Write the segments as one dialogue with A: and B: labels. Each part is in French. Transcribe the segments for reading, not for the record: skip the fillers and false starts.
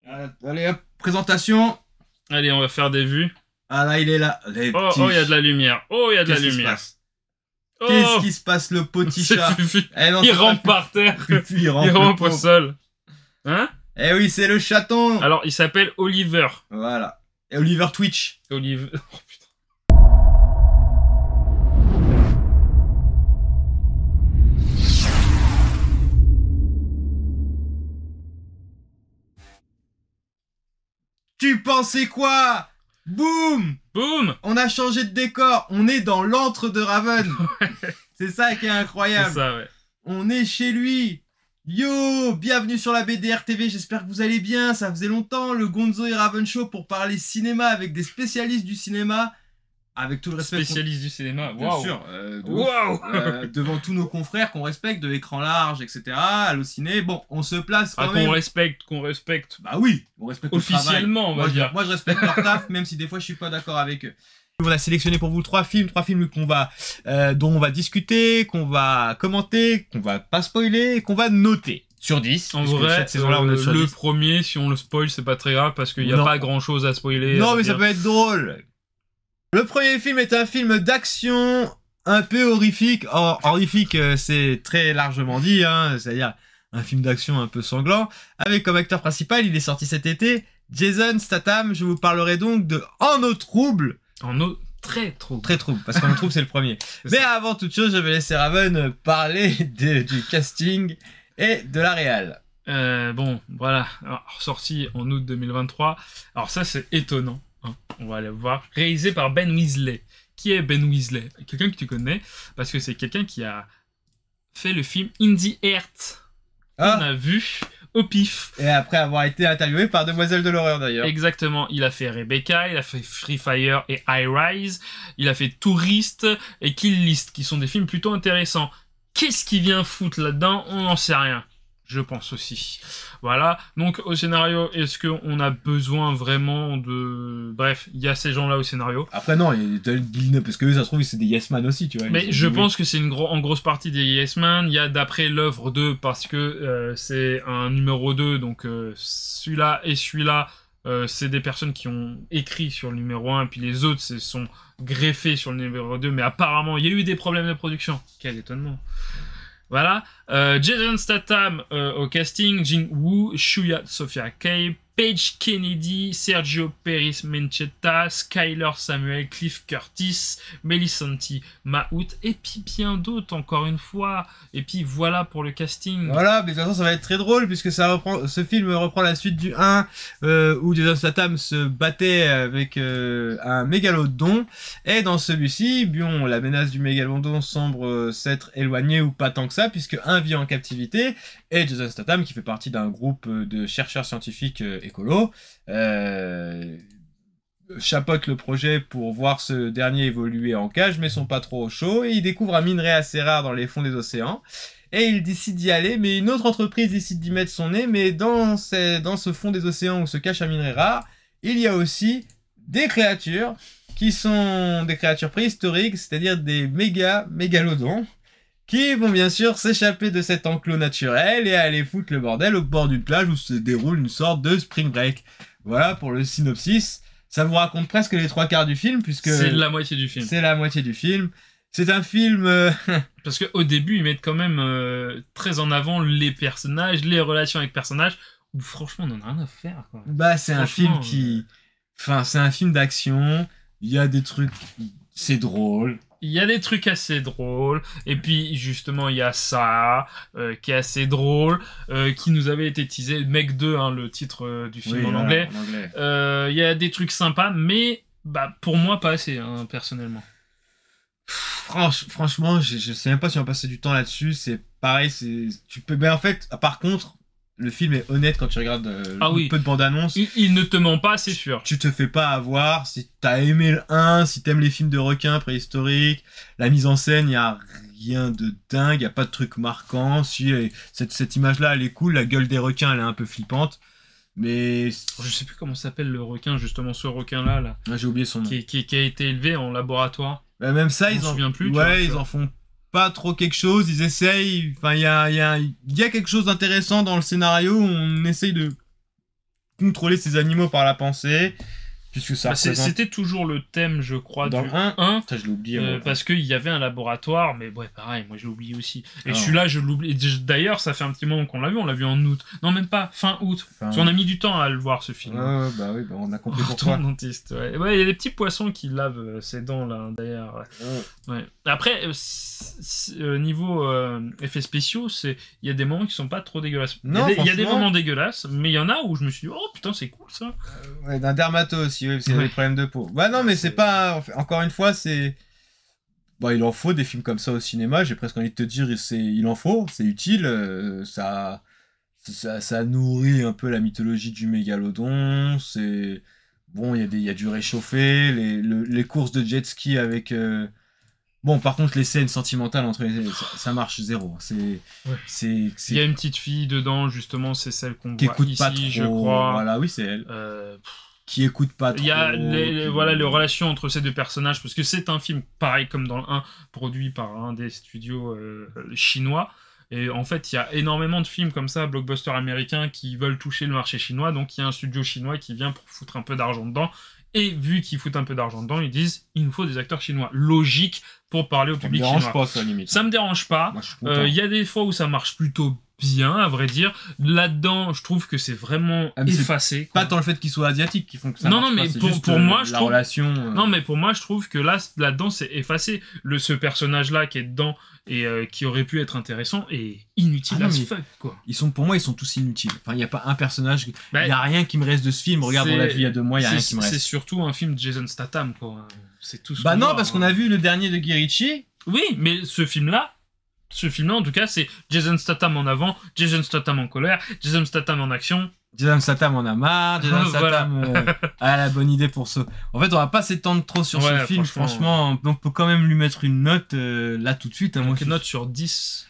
A: Allez, hop, présentation.
B: Allez, on va faire des vues.
A: Ah là, il est là.
B: Oh, il y a de la lumière. Oh, il y a de la
A: Qu'est-ce qui se
B: lumière.
A: passe
B: Oh,
A: Qu'est-ce qui se passe, le petit
B: c'est
A: chat?
B: Fufu.
A: Eh non,
B: Il
A: c'est pas
B: rampe par terre.
A: Fufu, il
B: Il
A: rampe le
B: rampe au
A: pauvre.
B: sol. Hein?
A: Eh oui, c'est le chaton.
B: Alors, il s'appelle Oliver.
A: Voilà. Et Oliver Twitch.
B: Oliver. Oh putain.
A: Tu pensais quoi? Boum!
B: Boum!
A: On a changé de décor. On est dans l'antre de Raven. C'est ça qui est
B: C'est
A: incroyable.
B: ça, ouais.
A: On est chez lui. Yo, bienvenue sur la BDR TV, j'espère que vous allez bien, ça faisait longtemps, le Gonzo et Raven Show pour parler cinéma avec des spécialistes du cinéma, avec tout le respect
B: Spécialiste du cinéma.
A: bien
B: Waouh.
A: sûr,
B: Waouh.
A: devant tous nos confrères qu'on respecte, de l'écran large, etc., Allociné, bon, on se place quand
B: Ah,
A: même...
B: qu'on respecte.
A: Bah oui, on respecte le travail.
B: Officiellement, on va
A: Moi,
B: dire.
A: moi je respecte leur taf, même si des fois je suis pas d'accord avec eux. On a sélectionné pour vous trois films qu'on va, dont on va discuter, qu'on va commenter, qu'on va pas spoiler, et qu'on va noter sur 10.
B: En
A: puisque
B: vrai,
A: cette saison-là, on est sur
B: le
A: 10.
B: premier, si on le spoil, c'est pas très grave parce qu'il n'y a
A: Non.
B: pas grand chose à spoiler.
A: Non,
B: on va
A: mais ça
B: dire.
A: peut être drôle. Le premier film est un film d'action un peu horrifique. Horrifique, c'est très largement dit, hein, c'est-à-dire un film d'action un peu sanglant. Avec comme acteur principal, il est sorti cet été, Jason Statham. Je vous parlerai donc de En eau trouble.
B: En eau très trop.
A: Très trouble, parce qu'en eau trouble, c'est le premier. Mais avant toute chose, je vais laisser Raven parler du casting et de la réal.
B: Bon, voilà. Alors, sorti en août 2023. Alors ça, c'est étonnant. Hein. On va aller voir. Réalisé par Ben Weasley. Qui est Ben Weasley? Quelqu'un que tu connais, parce que c'est quelqu'un qui a fait le film In the Earth. On
A: Ah,
B: a vu au pif.
A: et après avoir été interviewé par Demoiselle de l'horreur d'ailleurs.
B: Exactement, il a fait Rebecca, il a fait Free Fire et High Rise, il a fait Tourist et Kill List, qui sont des films plutôt intéressants. Qu'est-ce qu'il vient foutre là-dedans? On n'en sait rien. Je pense aussi. Voilà. Donc, au scénario, est-ce qu'on a besoin vraiment de... Bref, il y a ces gens-là au scénario.
A: Après non, il y a Villeneuve, parce que eux, ça se trouve, c'est des Yes Man aussi, tu vois.
B: Mais je pense que c'est en grosse partie des Yes Man. Il y a d'après l'œuvre 2, parce que c'est un numéro 2, donc celui-là et celui-là, c'est des personnes qui ont écrit sur le numéro 1, puis les autres se sont greffés sur le numéro 2, mais apparemment, il y a eu des problèmes de production. Quel étonnement. Voilà. Jason Statham au casting, Jin Woo, Shuya Sophia Kay, Paige Kennedy, Sergio Peris Mencheta, Skyler Samuel, Cliff Curtis, Melissanti Mahout, et puis bien d'autres encore une fois. Et puis voilà pour le casting.
A: Voilà, mais de toute façon, ça va être très drôle, puisque ce film reprend la suite du 1, où Jason Statham se battait avec un mégalodon. Et dans celui-ci, bon, la menace du mégalodon semble s'être éloignée, ou pas tant que ça, puisque un vit en captivité, et Jason Statham, qui fait partie d'un groupe de chercheurs scientifiques écolos, chapeaute le projet pour voir ce dernier évoluer en cage, mais sont pas trop chauds, et il découvre un minerai assez rare dans les fonds des océans. Et il décide d'y aller, mais une autre entreprise décide d'y mettre son nez, mais dans ce fond des océans où se cache un minerai rare, il y a aussi des créatures qui sont des créatures préhistoriques, c'est-à-dire des mégalodons, qui vont bien sûr s'échapper de cet enclos naturel et aller foutre le bordel au bord d'une plage où se déroule une sorte de spring break. Voilà pour le synopsis. Ça vous raconte presque les 3/4 du film, puisque...
B: C'est la moitié du film.
A: C'est la moitié du film. C'est un film...
B: Parce qu'au début, ils mettent quand même très en avant les personnages, les relations avec personnages, où franchement, on en a rien à faire, quoi.
A: Bah, c'est un film
B: Franchement,
A: qui... Enfin, c'est un film d'action. Il y a des trucs... C'est drôle.
B: Il y a des trucs assez drôles, et puis justement il y a ça, qui est assez drôle, qui nous avait été teasé, Meg 2, hein, le titre du film
A: Oui,
B: en
A: voilà,
B: anglais.
A: en anglais.
B: Il y a des trucs sympas, mais bah, pour moi pas assez, hein, personnellement.
A: Franchement, je sais même pas si on va passer du temps là-dessus. C'est pareil, tu peux... Mais en fait, par contre, le film est honnête quand tu regardes
B: Ah oui.
A: peu de bandes-annonces.
B: Il ne te ment pas, c'est sûr.
A: Tu te fais pas avoir. Si t'as aimé le 1, si t'aimes les films de requins préhistoriques, la mise en scène, y a rien de dingue, y a pas de truc marquant. Si cette image-là, elle est cool, la gueule des requins, elle est un peu flippante. Mais...
B: Je sais plus comment s'appelle le requin, justement ce requin-là, là,
A: Ah, j'ai oublié son nom.
B: qui a été élevé en laboratoire.
A: Bah, même ça,
B: Je m'en souviens plus, tu vois,
A: ouais,
B: tu
A: ils
B: vois.
A: en font pas trop quelque chose, ils essayent, enfin il y a quelque chose d'intéressant dans le scénario, on essaye de contrôler ses animaux par la pensée, puisque ça représente...
B: C'était toujours le thème, je crois,
A: dans
B: du
A: le 1.
B: 1.
A: Ça, je l'ai oublié.
B: Parce qu'il y avait un laboratoire, mais ouais, pareil, moi je l'ai oublié aussi. Et
A: Ah.
B: celui-là, je l'oublie. D'ailleurs, ça fait un petit moment qu'on l'a vu, on l'a vu en août. Non, même pas, fin août. Parce qu'on a mis du temps à le voir, ce film.
A: Ouais, bah oui, bah on a compris
B: Ton
A: pourquoi.
B: dentiste, ouais. Ouais, il y a des petits poissons qui lavent ses dents, là, d'ailleurs. Ouais. Après, niveau effets spéciaux, il y a des moments qui sont pas trop dégueulasses.
A: Non,
B: Il y a des
A: franchement.
B: moments dégueulasses, mais il y en a où je me suis dit, oh putain, c'est cool ça.
A: Ouais, d'un dermato aussi, oui, parce qu'il y a
B: Ouais.
A: des problèmes de peau. Bah non, mais c'est pas... Encore une fois, c'est... Bah, il en faut des films comme ça au cinéma, j'ai presque envie de te dire, il en faut, c'est utile, ça nourrit un peu la mythologie du mégalodon, c'est... Bon, il y a du réchauffé, les courses de jet ski avec... Bon, par contre, les scènes sentimentales entre ça marche zéro.
B: Ouais.
A: C'est
B: Il y a une petite fille dedans, justement, c'est celle qu'on
A: qui
B: voit
A: écoute
B: ici,
A: pas trop.
B: je crois.
A: Voilà, oui, c'est elle.
B: Euh,
A: Qui écoute pas trop.
B: Il y a
A: qui-
B: voilà, les relations entre ces deux personnages, parce que c'est un film, pareil comme dans le 1, produit par un des studios chinois. Et en fait, il y a énormément de films comme ça, blockbusters américains, qui veulent toucher le marché chinois. Donc il y a un studio chinois qui vient pour foutre un peu d'argent dedans. Et vu qu'ils foutent un peu d'argent dedans, ils disent il nous faut des acteurs chinois. Logique pour parler au
A: Ça me
B: public
A: dérange
B: chinois.
A: pas, ça, limite.
B: Ça me dérange pas.
A: Moi, je suis content.
B: Il y a des fois où ça marche plutôt bien, à vrai dire. Là-dedans, je trouve que c'est vraiment
A: Ah, mais c'est
B: effacé. quoi.
A: Pas tant le fait qu'ils soient asiatiques qui font que ça
B: Non,
A: marche
B: non,
A: pas,
B: mais
A: c'est
B: pour-
A: juste,
B: pour moi, je
A: la
B: trouve-
A: relation...
B: Non, mais pour moi, je trouve que là-dedans, c'est effacé. Ce personnage-là qui est dedans et qui aurait pu être intéressant est inutile
A: Ah non,
B: as
A: mais-
B: fuck, quoi.
A: Pour moi, ils sont tous inutiles. Enfin, il n'y a pas un personnage...
B: Bah,
A: Il n'y a rien qui me reste de ce film. Regarde, on l'a vu il y a 2 mois, il n'y a rien qui me
B: C'est
A: reste.
B: surtout un film de Jason Statham, quoi. C'est tout ce
A: Bah
B: qu'on
A: non,
B: voit,
A: parce
B: hein.
A: qu'on a vu le dernier de Guy Ritchie.
B: Oui, mais ce film-là, en tout cas, c'est Jason Statham en avant, Jason Statham en colère, Jason Statham en action.
A: Jason Statham en a marre, Jason
B: Voilà.
A: Statham a la bonne idée pour ce... En fait, on va pas s'étendre trop sur
B: Ouais,
A: ce film,
B: franchement,
A: on peut quand même lui mettre une note là tout de suite. Hein, moi,
B: Donc,
A: je-
B: note sur 10.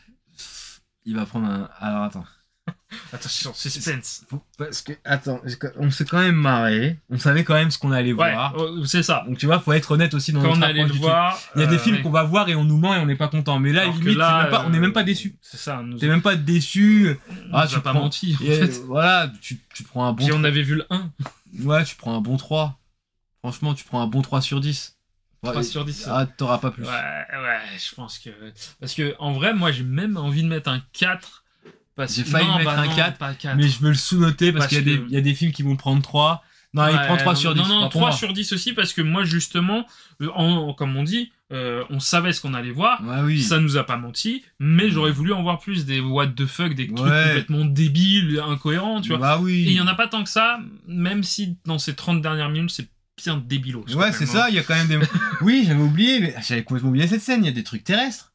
A: Il va prendre un... Alors, attends.
B: Attention, suspense.
A: Parce que, attends, on s'est quand même marré. On savait quand même ce qu'on allait
B: Ouais,
A: voir.
B: c'est ça.
A: Donc, tu vois, faut être honnête aussi dans
B: Quand
A: notre
B: on allait
A: approche
B: le
A: du truc.
B: voir...
A: Il y a des films
B: ouais.
A: qu'on va voir et on nous ment et on n'est pas content. Mais là,
B: Alors que
A: limite,
B: là,
A: c'est même pas, on n'est même pas déçu.
B: C'est ça, nous
A: T'es même pas déçu.
B: Ah,
A: tu
B: tu pas
A: prends-
B: menti, en
A: Et,
B: fait.
A: voilà, tu prends un bon...
B: Puis on avait vu le 1.
A: Ouais, tu prends un bon 3. Franchement, tu prends un bon 3 sur 10.
B: 3 sur 10.
A: Ah, t'auras pas plus.
B: Ouais, je pense que... Parce que, en vrai, moi, j'ai même envie de mettre un 4.
A: J'ai failli mettre un 4,
B: pas 4.
A: Mais je veux le sous-noter parce,
B: Parce
A: qu'il y a
B: que-
A: il y a des films qui vont prendre 3. Non, il prend 3 sur 10.
B: Non,
A: pas pour
B: 3
A: moi.
B: sur 10 aussi, parce que moi, justement, comme on dit, on savait ce qu'on allait voir.
A: Ouais, oui.
B: Ça nous a pas menti, mais j'aurais voulu en voir plus, des what the fuck, des trucs
A: Ouais.
B: complètement débiles, incohérents, tu vois.
A: Bah oui.
B: Et il y en a pas tant que ça, même si dans ces 30 dernières minutes, c'est bien débilos.
A: Ouais, c'est ça, il y a quand même des... Oui, j'avais oublié, mais j'avais complètement oublié cette scène, il y a des trucs terrestres.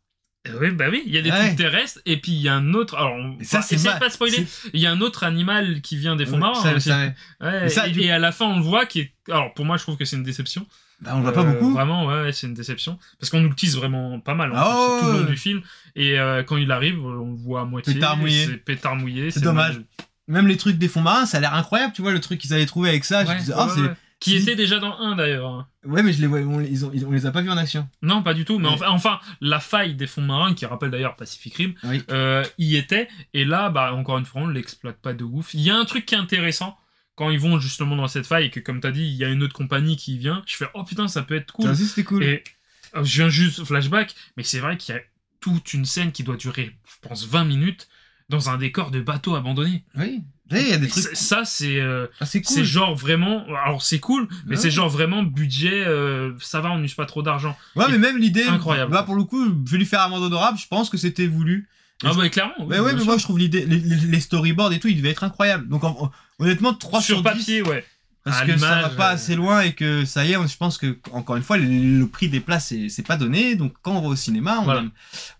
B: Oui, bah oui, il y a des
A: Ouais.
B: trucs terrestres, et puis il y a un autre. Alors,
A: Et ça, c'est
B: essaye
A: ma-
B: pas de spoiler. Il y a un autre animal qui vient des fonds marins.
A: Ça, je
B: aussi.
A: savais.
B: Ouais,
A: Mais ça,
B: et,
A: du-
B: et à la fin, on le voit qui est. Alors, pour moi, je trouve que c'est une déception.
A: Bah, on le voit pas beaucoup.
B: Vraiment, ouais, c'est une déception. Parce qu'on nous le tease vraiment pas mal, en
A: Ah
B: plus, tout le long
A: ouais.
B: du film. Et quand il arrive, on le voit à moitié.
A: Pétard mouillé.
B: C'est pétard mouillé.
A: C'est dommage. Même les trucs des fonds marins, ça a l'air incroyable, tu vois, le truc qu'ils avaient trouvé avec ça. Je
B: Ouais,
A: me disais,
B: ouais,
A: oh, c'est...
B: ouais. Qui
A: si-
B: était déjà dans 1 d'ailleurs. hein.
A: Ouais, mais je les vois, on les a pas vus en action.
B: Non, pas du tout. Mais
A: Ouais.
B: enfin, la faille des fonds marins, qui rappelle d'ailleurs Pacific Rim,
A: Oui.
B: y était. Et là, bah, encore une fois, on l'exploite pas de ouf. Il y a un truc qui est intéressant quand ils vont justement dans cette faille et que, comme t'as dit, il y a une autre compagnie qui vient. Je fais, oh putain, ça peut être cool.
A: Ça aussi, c'était cool.
B: Et je viens juste flashback, mais c'est vrai qu'il y a toute une scène qui doit durer, je pense, 20 minutes dans un décor de bateau abandonné.
A: Oui. Il y a des trucs...
B: Ça, c'est
A: Ah, c'est cool.
B: c'est genre vraiment. Alors, c'est cool, mais
A: Ouais.
B: c'est genre vraiment budget. Ça va, on n'use pas trop d'argent.
A: Ouais, mais même l'idée...
B: Incroyable.
A: Bah, pour le coup, je vais lui faire amende honorable, je pense que c'était voulu.
B: Ah, bah, clairement. oui,
A: Mais ouais,
B: bien
A: mais
B: sûr.
A: moi je trouve l'idée, les storyboards et tout, ils devaient être incroyables. Donc honnêtement, 3 sur,
B: Sur
A: 10,
B: papier, ouais.
A: parce
B: À
A: que ça va
B: l'image,
A: pas assez loin et que ça y est, je pense que encore une fois, le prix des places c'est pas donné. Donc quand on va au cinéma,
B: Voilà.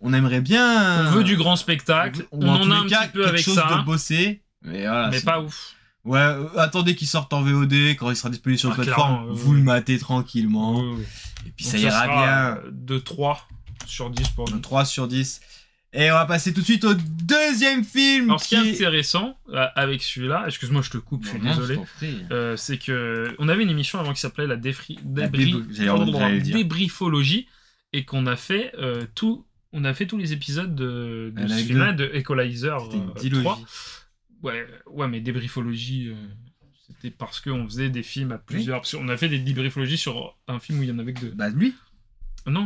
A: on aimerait bien.
B: On veut du grand spectacle.
A: ou
B: On
A: en
B: en
A: tous
B: a
A: les
B: un
A: cas,
B: petit peu
A: quelque
B: avec
A: chose
B: ça.
A: de bossé. Mais voilà.
B: Mais
A: c'est-
B: pas ouf.
A: Ouais, attendez qu'il sorte en VOD quand il sera disponible sur
B: Ah,
A: la plateforme.
B: clairement,
A: Vous le matez tranquillement.
B: Oui, oui.
A: Et puis
B: Donc,
A: ça ira bien.
B: De 3 sur 10 pour nous.
A: 3 sur 10. Et on va passer tout de suite au deuxième film.
B: Alors, ce qui est intéressant avec celui-là, excuse-moi, je te coupe, je suis désolé. C'est que on avait une émission avant qui s'appelait la
A: j'allais le dire.
B: débriefologie et qu'on a fait on a fait tous les épisodes de
A: Elle
B: ce
A: a
B: film-là, de Equalizer
A: C'était une
B: 3.
A: dilogie.
B: Ouais, mais débriefologie, c'était parce qu'on faisait des films à plusieurs. On a fait des débriefologies sur un film où il y en avait que 2.
A: Bah, lui.
B: Non,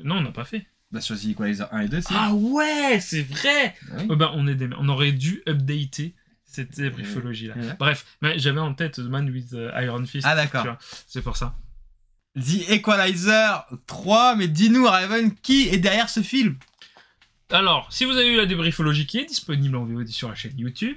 B: non, on n'a pas fait.
A: Bah, sur The Equalizer 1 et 2, si.
B: Ah ouais, c'est vrai.
A: Oui.
B: Bah, on aurait dû updater cette débriefologie-là.
A: Ouais.
B: Bref, mais j'avais en tête The Man with Iron Fist.
A: Ah, d'accord.
B: tu vois, c'est pour ça.
A: The Equalizer 3, mais dis-nous, Raven, qui est derrière ce film?
B: Alors, si vous avez eu la débriefologie qui est disponible en VOD sur la chaîne YouTube,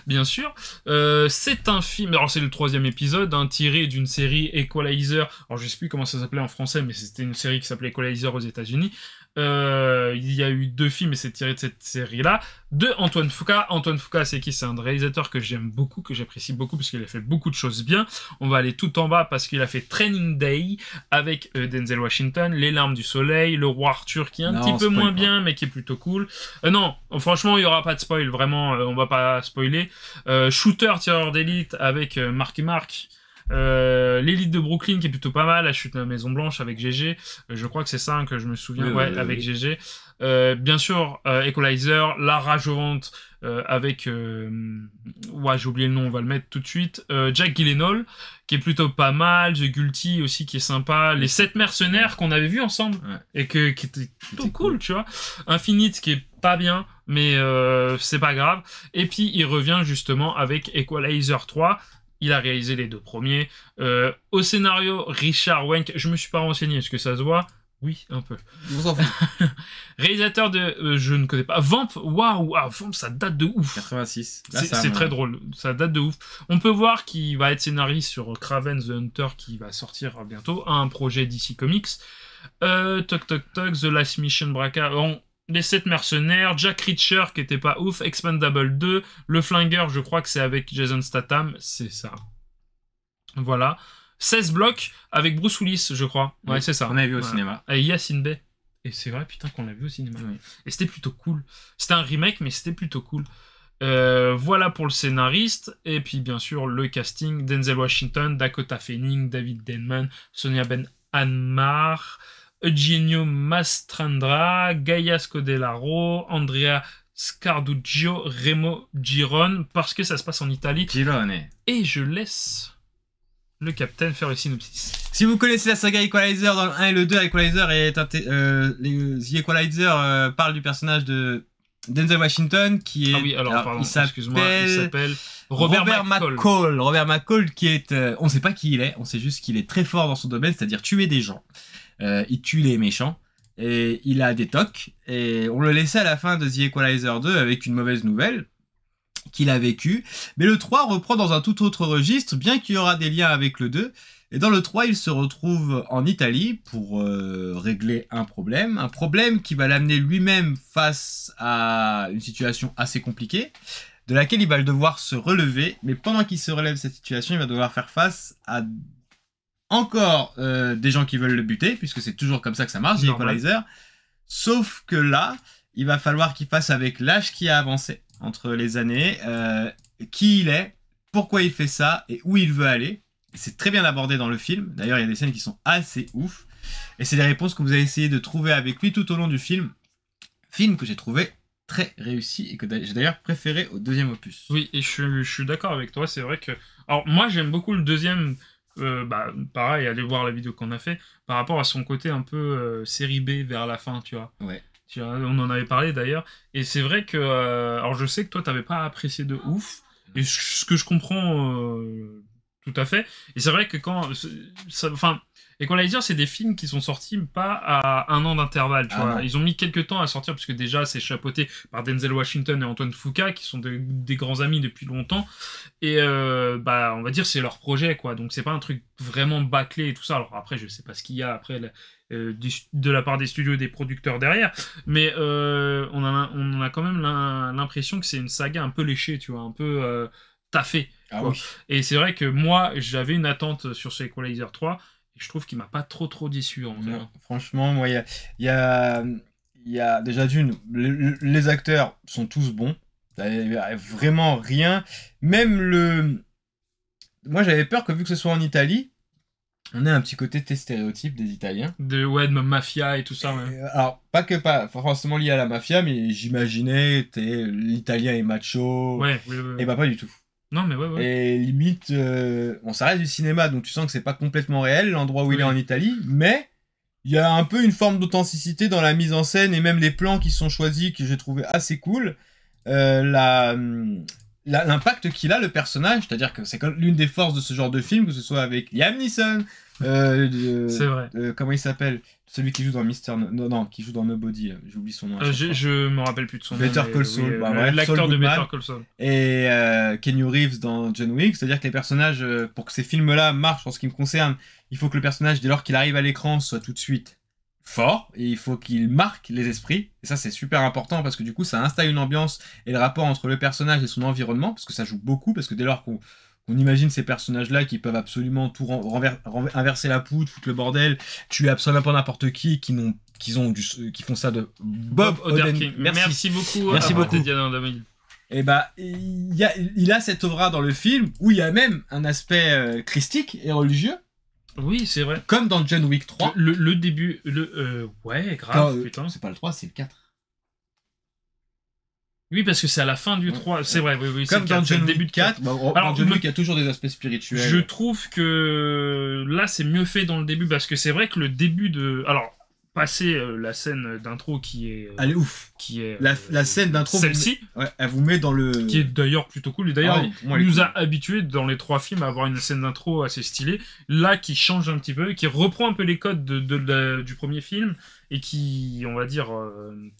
B: bien sûr, c'est un film, alors c'est le 3e épisode, tiré d'une série Equalizer, alors je sais plus comment ça s'appelait en français, mais c'était une série qui s'appelait Equalizer aux États-Unis. Il y a eu 2 films et c'est tiré de cette série-là, de Antoine Fuqua. Antoine Fuqua, c'est qui? C'est un réalisateur que j'aime beaucoup, que j'apprécie beaucoup, parce qu'il a fait beaucoup de choses bien. On va aller tout en bas, parce qu'il a fait Training Day, avec Denzel Washington, Les Larmes du Soleil, Le Roi Arthur, qui est un petit peu moins bien, mais qui est plutôt cool. Non, franchement, il y aura pas de spoil, vraiment, on va pas spoiler. Shooter, tireur d'élite, avec Marky Mark. L'élite de Brooklyn qui est plutôt pas mal, La chute de la Maison Blanche avec GG, je crois que c'est ça que je me souviens, avec GG. Bien sûr, Equalizer, La Rage au ventre avec j'ai oublié le nom, on va le mettre tout de suite. Jack Gyllenhaal qui est plutôt pas mal, The Guilty aussi qui est sympa, Les 7 mercenaires qu'on avait vu ensemble et qui était plutôt cool, tu vois. Infinite qui est pas bien, mais c'est pas grave. Et puis il revient justement avec Equalizer 3. Il a réalisé les 2 premiers. Au scénario, Richard Wenk. Je me suis pas renseigné, est-ce que ça se voit? Oui, un peu.
A: On s'en fout.
B: Réalisateur de... je ne connais pas. Vamp. Waouh, Vamp, ça date de ouf.
A: 86.
B: C'est très drôle. Ça date de ouf. On peut voir qu'il va être scénariste sur Kraven the Hunter qui va sortir bientôt. Un projet DC Comics. Toc Toc Toc, The Last Mission Braca. Les 7 mercenaires, Jack Reacher qui était pas ouf, Expendable 2, Le Flingueur, je crois que c'est avec Jason Statham, c'est ça. Voilà. 16 blocs avec Bruce Willis, je crois. Ouais,
A: oui,
B: c'est ça.
A: On a vu au cinéma.
B: Et Yacine Bey. Et c'est vrai, putain, qu'on l'a vu au cinéma.
A: Oui.
B: Et c'était plutôt cool. C'était un remake, mais c'était plutôt cool. Voilà pour le scénariste. Et puis, bien sûr, le casting. Denzel Washington, Dakota Fanning, David Denman, Sonia Ben Anmar, Eugenio Mastrandra, Gaia Scodellaro, Andrea Scarduccio, Remo Giron, parce que ça se passe en Italie.
A: Girone.
B: Et je laisse le capitaine faire le synopsis.
A: Si vous connaissez la saga Equalizer dans le 1 et le 2, Equalizer The Equalizer parle du personnage de Denzel Washington qui est...
B: Ah oui, alors pardon,
A: il
B: s'appelle Robert
A: McCall. Robert McCall qui est... on ne sait pas qui il est, on sait juste qu'il est très fort dans son domaine, c'est-à-dire tuer des gens. Il tue les méchants. Et il a des tocs. Et on le laissait à la fin de The Equalizer 2 avec une mauvaise nouvelle qu'il a vécue. Mais le 3 reprend dans un tout autre registre, bien qu'il y aura des liens avec le 2. Et dans le 3, il se retrouve en Italie pour régler un problème qui va l'amener lui-même face à une situation assez compliquée, de laquelle il va devoir se relever. Mais pendant qu'il se relève de cette situation, il va devoir faire face à encore des gens qui veulent le buter, puisque c'est toujours comme ça que ça marche, The Equalizer. Sauf que là, il va falloir qu'il fasse avec l'âge qui a avancé entre les années, qui il est, pourquoi il fait ça et où il veut aller. C'est très bien abordé dans le film. D'ailleurs, il y a des scènes qui sont assez ouf. Et c'est des réponses que vous allez essayer de trouver avec lui tout au long du film. Film que j'ai trouvé très réussi et que j'ai d'ailleurs préféré au 2e opus.
B: Oui, et je suis d'accord avec toi. C'est vrai que... Alors, moi, j'aime beaucoup le 2e... pareil, allez voir la vidéo qu'on a fait par rapport à son côté un peu série B vers la fin, tu vois.
A: Ouais.
B: Tu vois, on en avait parlé d'ailleurs. Et c'est vrai que... alors, je sais que toi, t'avais pas apprécié de ouf. Et ce que je comprends tout à fait. Et c'est vrai que quand... Enfin... Equalizer, c'est des films qui sont sortis pas à 1 an d'intervalle, tu vois.
A: Non.
B: Ils ont mis quelques temps à sortir, parce que déjà, c'est chapeauté par Denzel Washington et Antoine Fuqua, qui sont des grands amis depuis longtemps. Et, on va dire, c'est leur projet, quoi. Donc, c'est pas un truc vraiment bâclé et tout ça. Alors, après, je sais pas ce qu'il y a après de la part des studios et des producteurs derrière. Mais on a quand même l'impression que c'est une saga un peu léchée, tu vois, un peu taffée.
A: Ah oui.
B: Et c'est vrai que moi, j'avais une attente sur ce Equalizer 3, je trouve qu'il m'a pas trop déçu en vrai.
A: Non, franchement, moi, il y a déjà d'une, les acteurs sont tous bons. Il y a vraiment rien. Même moi, j'avais peur que vu que ce soit en Italie, on ait un petit côté stéréotype des Italiens.
B: De mafia et tout ça. Ouais.
A: Alors, pas forcément lié à la mafia, mais j'imaginais, l'Italien est macho.
B: Ouais.
A: Et bah, pas du tout.
B: Non, mais ouais.
A: Et limite, bon, ça reste du cinéma, donc tu sens que c'est pas complètement réel, l'endroit où il est en Italie, mais il y a un peu une forme d'authenticité dans la mise en scène et même les plans qui sont choisis que j'ai trouvé assez cool. L'impact qu'il a, le personnage, c'est-à-dire que c'est l'une des forces de ce genre de film, que ce soit avec Liam Neeson,
B: C'est vrai.
A: comment il s'appelle, celui qui joue dans qui joue dans Nobody, j'oublie son nom.
B: Je me rappelle plus de son nom.
A: Better Call Saul, bref,
B: l'acteur de Better Call Saul.
A: Et Keanu Reeves dans John Wick, c'est-à-dire que les personnages, pour que ces films-là marchent en ce qui me concerne, il faut que le personnage, dès lors qu'il arrive à l'écran, soit tout de suite fort, et il faut qu'il marque les esprits, et ça c'est super important parce que du coup ça installe une ambiance et le rapport entre le personnage et son environnement, parce que ça joue beaucoup, parce que dès lors qu'on imagine ces personnages-là qui peuvent absolument tout inverser la poudre, foutre le bordel, tuer absolument pas n'importe qui font ça de Bob Odenkirk.
B: Merci beaucoup.
A: Merci beaucoup. Et bah, il a cette aura dans le film où il y a même un aspect christique et religieux.
B: Oui, c'est vrai.
A: Comme dans John Wick 3.
B: Le début, ouais, grave, putain.
A: C'est pas le 3, c'est le 4.
B: Oui, parce que c'est à la fin du 3. C'est vrai, oui.
A: Comme dans John Wick 4. Alors, John Wick, il y a toujours des aspects spirituels.
B: Je trouve que là, c'est mieux fait dans le début, parce que c'est vrai que le début de... Alors, passer la scène d'intro qui est...
A: Elle est ouf.
B: Qui est...
A: La scène d'intro...
B: Celle-ci.
A: Ouais, elle vous met dans le...
B: Qui est d'ailleurs plutôt cool. Et d'ailleurs, il nous a habitués dans les 3 films à avoir une scène d'intro assez stylée. Là, qui change un petit peu, qui reprend un peu les codes du premier film, et qui, on va dire,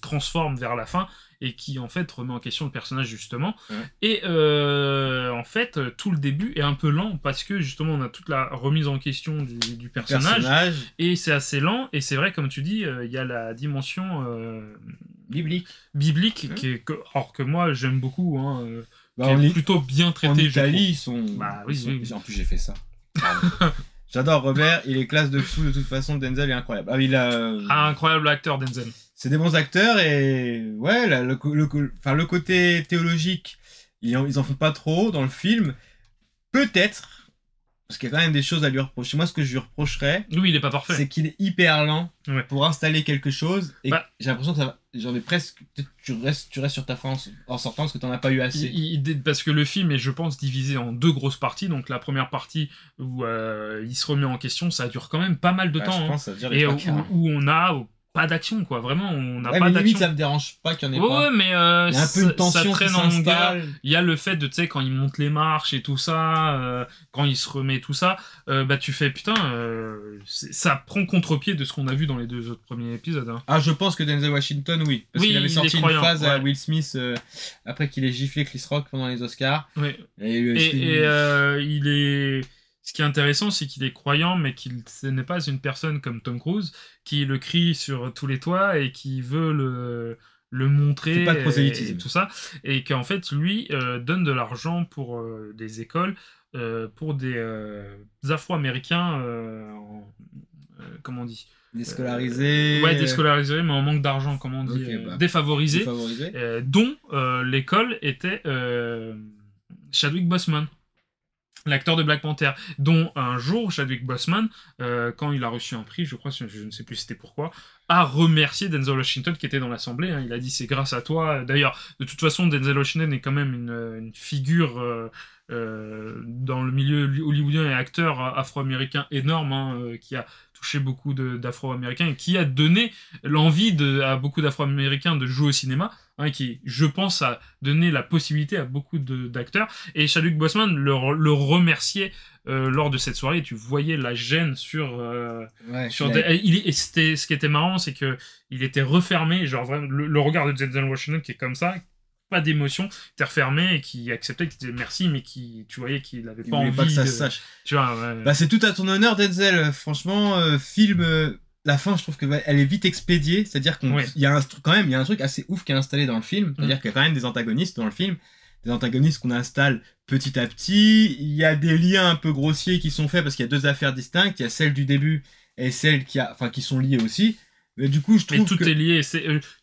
B: transforme vers la fin, et qui, en fait, remet en question le personnage, justement. Ouais. Et, en fait, tout le début est un peu lent, parce que, justement, on a toute la remise en question du personnage. Et c'est assez lent, et c'est vrai, comme tu dis, il y a la dimension...
A: biblique,
B: alors que moi j'aime beaucoup, qui est plutôt bien traité.
A: En Italie, ils sont...
B: oui.
A: En plus j'ai fait ça. J'adore Robert, il est classe de fou de toute façon. Denzel est incroyable.
B: Incroyable acteur, Denzel.
A: C'est des bons acteurs, et ouais, le côté théologique, ils en font pas trop dans le film. Peut-être, parce qu'il y a quand même des choses à lui reprocher. Moi, ce que je lui reprocherais,
B: oui, il est pas parfait,
A: c'est qu'il est hyper lent pour installer quelque chose. Et j'ai l'impression que j'en ai presque. Tu restes sur ta fin en sortant parce que t'en as pas eu assez.
B: Parce que le film est, je pense, divisé en 2 grosses parties. Donc la première partie où il se remet en question, ça dure quand même pas mal de temps.
A: Je pense, ça veut dire
B: et où on a pas d'action, quoi. Vraiment, on n'a pas
A: mais
B: d'action.
A: Limite, ça me dérange pas qu'il y en ait pas.
B: Ouais, mais
A: il y a un peu une tension
B: ça traîne en longueur. Il y a le fait de, tu sais, quand il monte les marches et tout ça, quand il se remet tout ça, tu fais, putain, ça prend contre-pied de ce qu'on a vu dans les 2 autres premiers épisodes.
A: Ah, je pense que Denzel Washington, oui. Parce qu'il avait sorti une phase à Will Smith après qu'il ait giflé Chris Rock pendant les Oscars.
B: Oui. Il est... Ce qui est intéressant, c'est qu'il est croyant, mais ce n'est pas une personne comme Tom Cruise qui le crie sur tous les toits et qui veut le montrer.
A: C'est pas de prosélytisme.
B: Et tout ça. Et qu'en fait, lui, donne de l'argent pour des écoles, pour des Afro-Américains, comment on dit,
A: déscolarisés.
B: Déscolarisés, mais en manque d'argent, comment on dit, défavorisés. Dont l'école était Chadwick Boseman, l'acteur de Black Panther, dont un jour Chadwick Boseman, quand il a reçu un prix, je crois, je ne sais plus c'était pourquoi, a remercié Denzel Washington qui était dans l'assemblée. Il a dit c'est grâce à toi. D'ailleurs, de toute façon, Denzel Washington est quand même une figure dans le milieu hollywoodien et acteur afro-américain énorme, qui a touché beaucoup d'afro-américains et qui a donné l'envie à beaucoup d'afro-américains de jouer au cinéma. Qui, je pense, a donné la possibilité à beaucoup d'acteurs. Et Chadwick Boseman le remerciait lors de cette soirée. Et tu voyais la gêne sur... ce qui était marrant, c'est que il était refermé. Genre vraiment, le regard de Denzel Washington qui est comme ça, pas d'émotion, était refermé et qui acceptait, qui disait merci, mais tu voyais qu'il avait pas envie
A: que ça se sache.
B: Tu vois,
A: c'est tout à ton honneur, Denzel. Franchement, film... La fin, je trouve qu'elle est vite expédiée, c'est-à-dire qu'il y a un truc assez ouf qui est installé dans le film, c'est-à-dire qu'il y a quand même des antagonistes dans le film, des antagonistes qu'on installe petit à petit, il y a des liens un peu grossiers qui sont faits parce qu'il y a 2 affaires distinctes, il y a celle du début et celle qui sont liées aussi, mais du coup je trouve
B: tout est lié,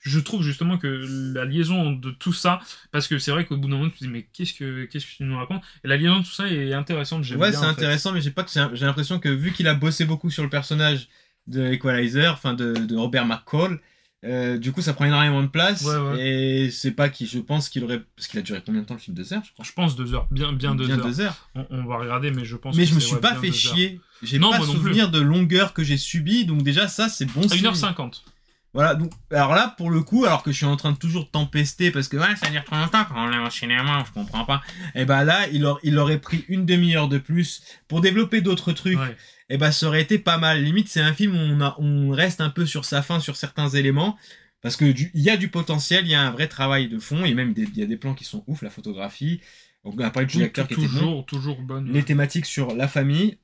B: je trouve justement que la liaison de tout ça, parce que c'est vrai qu'au bout d'un moment tu te dis mais qu'est-ce que tu nous racontes, et la liaison de tout ça est intéressante, j'aime bien.
A: C'est intéressant, mais j'ai l'impression que vu qu'il a bossé beaucoup sur le personnage de Equalizer, de Robert McCall, Du coup, ça prend énormément de place.
B: Ouais.
A: Et c'est pas qui, je pense qu'il aurait. Parce qu'il a duré combien de temps le film? 2 heures, je crois.
B: Je pense 2 heures, bien 2
A: Bien
B: heures.
A: 2 heures.
B: On va regarder, mais je pense
A: Mais
B: que
A: je me
B: c'est,
A: suis
B: ouais,
A: pas
B: bien
A: fait
B: 2 heures.
A: chier. J'ai
B: Non,
A: pas
B: moi non
A: souvenir de longueur que j'ai subi. Donc, déjà, ça, c'est bon
B: À
A: signe.
B: 1h50.
A: Voilà, donc, alors là, pour le coup, alors que je suis en train de toujours tempester, parce que ouais, ça dure trop longtemps quand on est au cinéma, je comprends pas. Et bah là, il aurait pris une demi-heure de plus pour développer d'autres trucs.
B: Ouais.
A: Et bah ça aurait été pas mal. Limite, c'est un film où on reste un peu sur sa fin sur certains éléments, parce que il y a du potentiel, il y a un vrai travail de fond, et même il y a des plans qui sont ouf, la photographie. Donc, on a parlé du acteur qui était bon.
B: Toujours bonne.
A: Les thématiques sur la famille.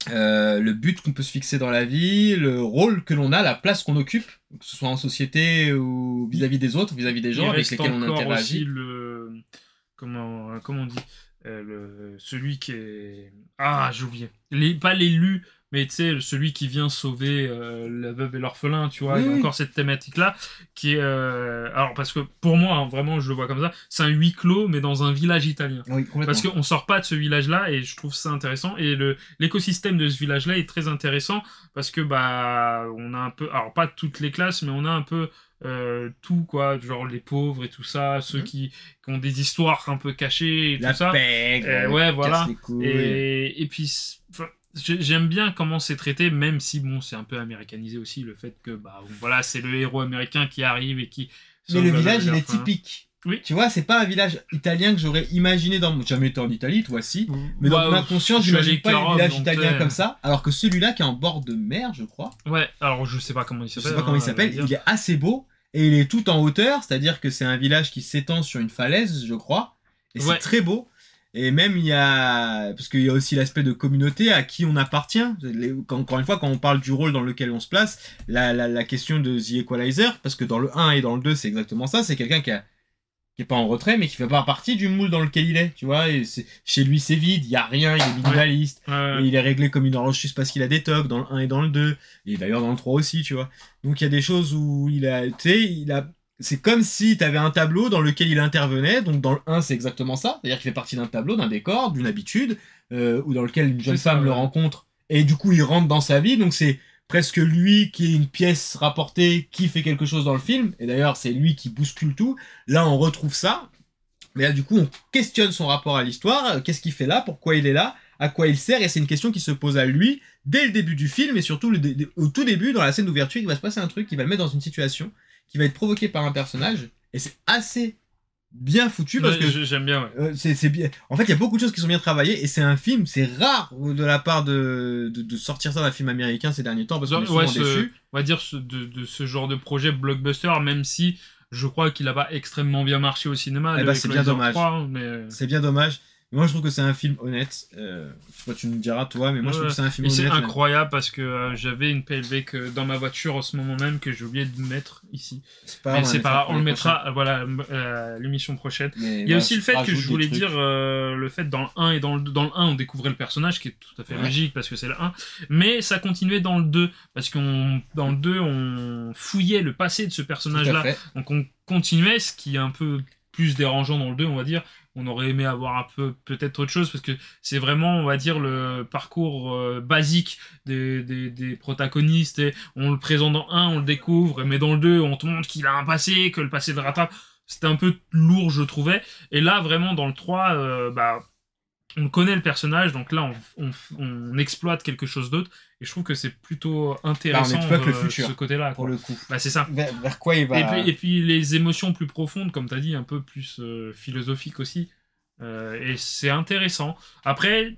A: Le but qu'on peut se fixer dans la vie, le rôle que l'on a, la place qu'on occupe, que ce soit en société ou vis-à-vis des autres, vis-à-vis des gens avec lesquels on interagit.
B: Aussi comment on dit celui qui est j'ai oublié. Pas l'élu, mais tu sais, celui qui vient sauver la veuve et l'orphelin, tu vois, il y a encore cette thématique-là qui est... alors, parce que pour moi, hein, vraiment, je le vois comme ça, c'est un huis clos, mais dans un village italien.
A: Oui, complètement.
B: Parce qu'on sort pas de ce village-là, et je trouve ça intéressant, et l'écosystème de ce village-là est très intéressant, parce que, bah, on a un peu... Alors, pas toutes les classes, mais on a un peu... tout quoi, genre les pauvres et tout ça, ceux qui ont des histoires un peu cachées et
A: la
B: tout ça.
A: Pègre,
B: Ouais, voilà.
A: Et
B: puis j'aime bien comment c'est traité, même si bon, c'est un peu américanisé aussi, le fait que bah voilà, c'est le héros américain qui arrive et qui.
A: Mais le village, il est typique.
B: Oui.
A: Tu vois, c'est pas un village italien que j'aurais imaginé dans... Jamais été en Italie, toi si. Mais dans ma conscience, j'imagine pas les villages italiens comme ça. Alors que celui-là, qui est en bord de mer, je crois.
B: Ouais, alors je sais pas comment il s'appelle.
A: Je sais pas comment il s'appelle. Il est assez beau. Et il est tout en hauteur. C'est-à-dire que c'est un village qui s'étend sur une falaise, je crois. Et c'est très beau. Et même, il y a... Parce qu'il y a aussi l'aspect de communauté à qui on appartient. Encore une fois, quand on parle du rôle dans lequel on se place, la question de The Equalizer, parce que dans le 1 et dans le 2, c'est exactement ça. C'est quelqu'un qui est pas en retrait, mais qui fait pas partie du moule dans lequel il est, tu vois. Et chez lui, c'est vide, il y a rien, il est minimaliste. Et il est réglé comme une horloge suisse parce qu'il a des tocs dans le 1 et dans le 2. Et d'ailleurs dans le 3 aussi, tu vois. Donc il y a des choses où c'est comme si tu avais un tableau dans lequel il intervenait. Donc dans le 1, c'est exactement ça. C'est-à-dire qu'il fait partie d'un tableau, d'un décor, d'une habitude, ou dans lequel une jeune femme le rencontre. Et du coup, il rentre dans sa vie. Donc c'est presque lui qui est une pièce rapportée, qui fait quelque chose dans le film. Et d'ailleurs, c'est lui qui bouscule tout. Là, on retrouve ça. Mais là, du coup, on questionne son rapport à l'histoire. Qu'est-ce qu'il fait là? Pourquoi il est là? À quoi il sert? Et c'est une question qui se pose à lui dès le début du film. Et surtout, au tout début, dans la scène d'ouverture, il va se passer un truc qui va le mettre dans une situation qui va être provoqué par un personnage, et c'est assez bien foutu parce que
B: j'aime bien.
A: C'est bien. En fait, il y a beaucoup de choses qui sont bien travaillées et c'est un film, c'est rare de la part de sortir ça d'un film américain ces derniers temps parce qu'on est souvent déçus.
B: On va dire de ce genre de projet blockbuster, même si je crois qu'il a pas extrêmement bien marché au cinéma.
A: C'est bien dommage.
B: 3, mais...
A: C'est bien dommage. Moi, je trouve que c'est un film honnête. Je sais pas, tu me diras, toi, mais moi, je trouve que c'est un film honnête.
B: Et c'est incroyable parce que j'avais une PLV dans ma voiture en ce moment même que j'ai oublié de mettre ici. C'est pas grave, on le mettra l'émission prochaine. Mais il y a aussi le fait que je voulais dire, le fait dans le 1 et dans le 1, on découvrait le personnage qui est tout à fait logique parce que c'est le 1. Mais ça continuait dans le 2 parce dans le 2, on fouillait le passé de ce personnage-là. Donc on continuait, ce qui est un peu plus dérangeant dans le 2, on va dire. On aurait aimé avoir un peu peut-être autre chose parce que c'est vraiment, on va dire, le parcours basique des protagonistes. Et on le présente dans 1, on le découvre, mais dans le 2, on te montre qu'il a un passé, que le passé le rattrape. C'était un peu lourd, je trouvais. Et là, vraiment, dans le 3, on connaît le personnage, donc là, on exploite quelque chose d'autre. Et je trouve que c'est plutôt intéressant
A: le futur,
B: ce côté-là.
A: Pour le coup.
B: C'est ça.
A: Vers quoi il va...
B: Et puis les émotions plus profondes, comme tu as dit, un peu plus philosophiques aussi. Et c'est intéressant. Après,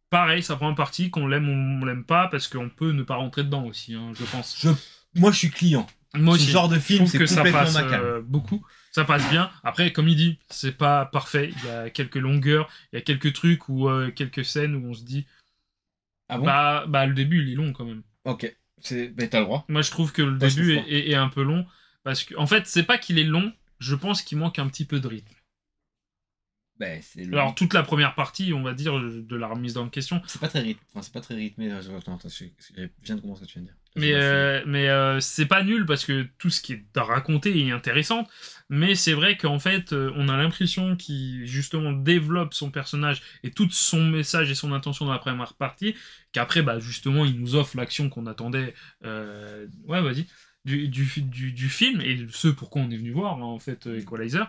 B: pareil, ça prend un parti, qu'on l'aime ou on l'aime pas, parce qu'on peut ne pas rentrer dedans aussi, hein, je pense.
A: Moi, je suis client.
B: Moi aussi.
A: Ce genre de film, c'est complètement
B: ça passe beaucoup. Ça passe bien. Après, comme il dit, c'est pas parfait. Il y a quelques longueurs, il y a quelques trucs ou quelques scènes où on se dit...
A: Ah bon?
B: Le début, il est long quand même.
A: Ok. T'as le droit.
B: Moi, je trouve que le début est un peu long. Parce que, en fait, c'est pas qu'il est long, je pense qu'il manque un petit peu de rythme. Alors, toute la première partie, on va dire, de la remise en question.
A: C'est pas très rythmé. Enfin, c'est pas très rythmé. Attends, je viens de comprendre ce que tu viens de dire.
B: Mais c'est pas nul parce que tout ce qui est raconté est intéressant. Mais c'est vrai qu'en fait, on a l'impression qu'il justement développe son personnage et tout son message et son intention dans la première partie. Qu'après, justement, il nous offre l'action qu'on attendait. Ouais, vas-y. du film, et ce pourquoi on est venu voir, hein, en fait, Equalizer.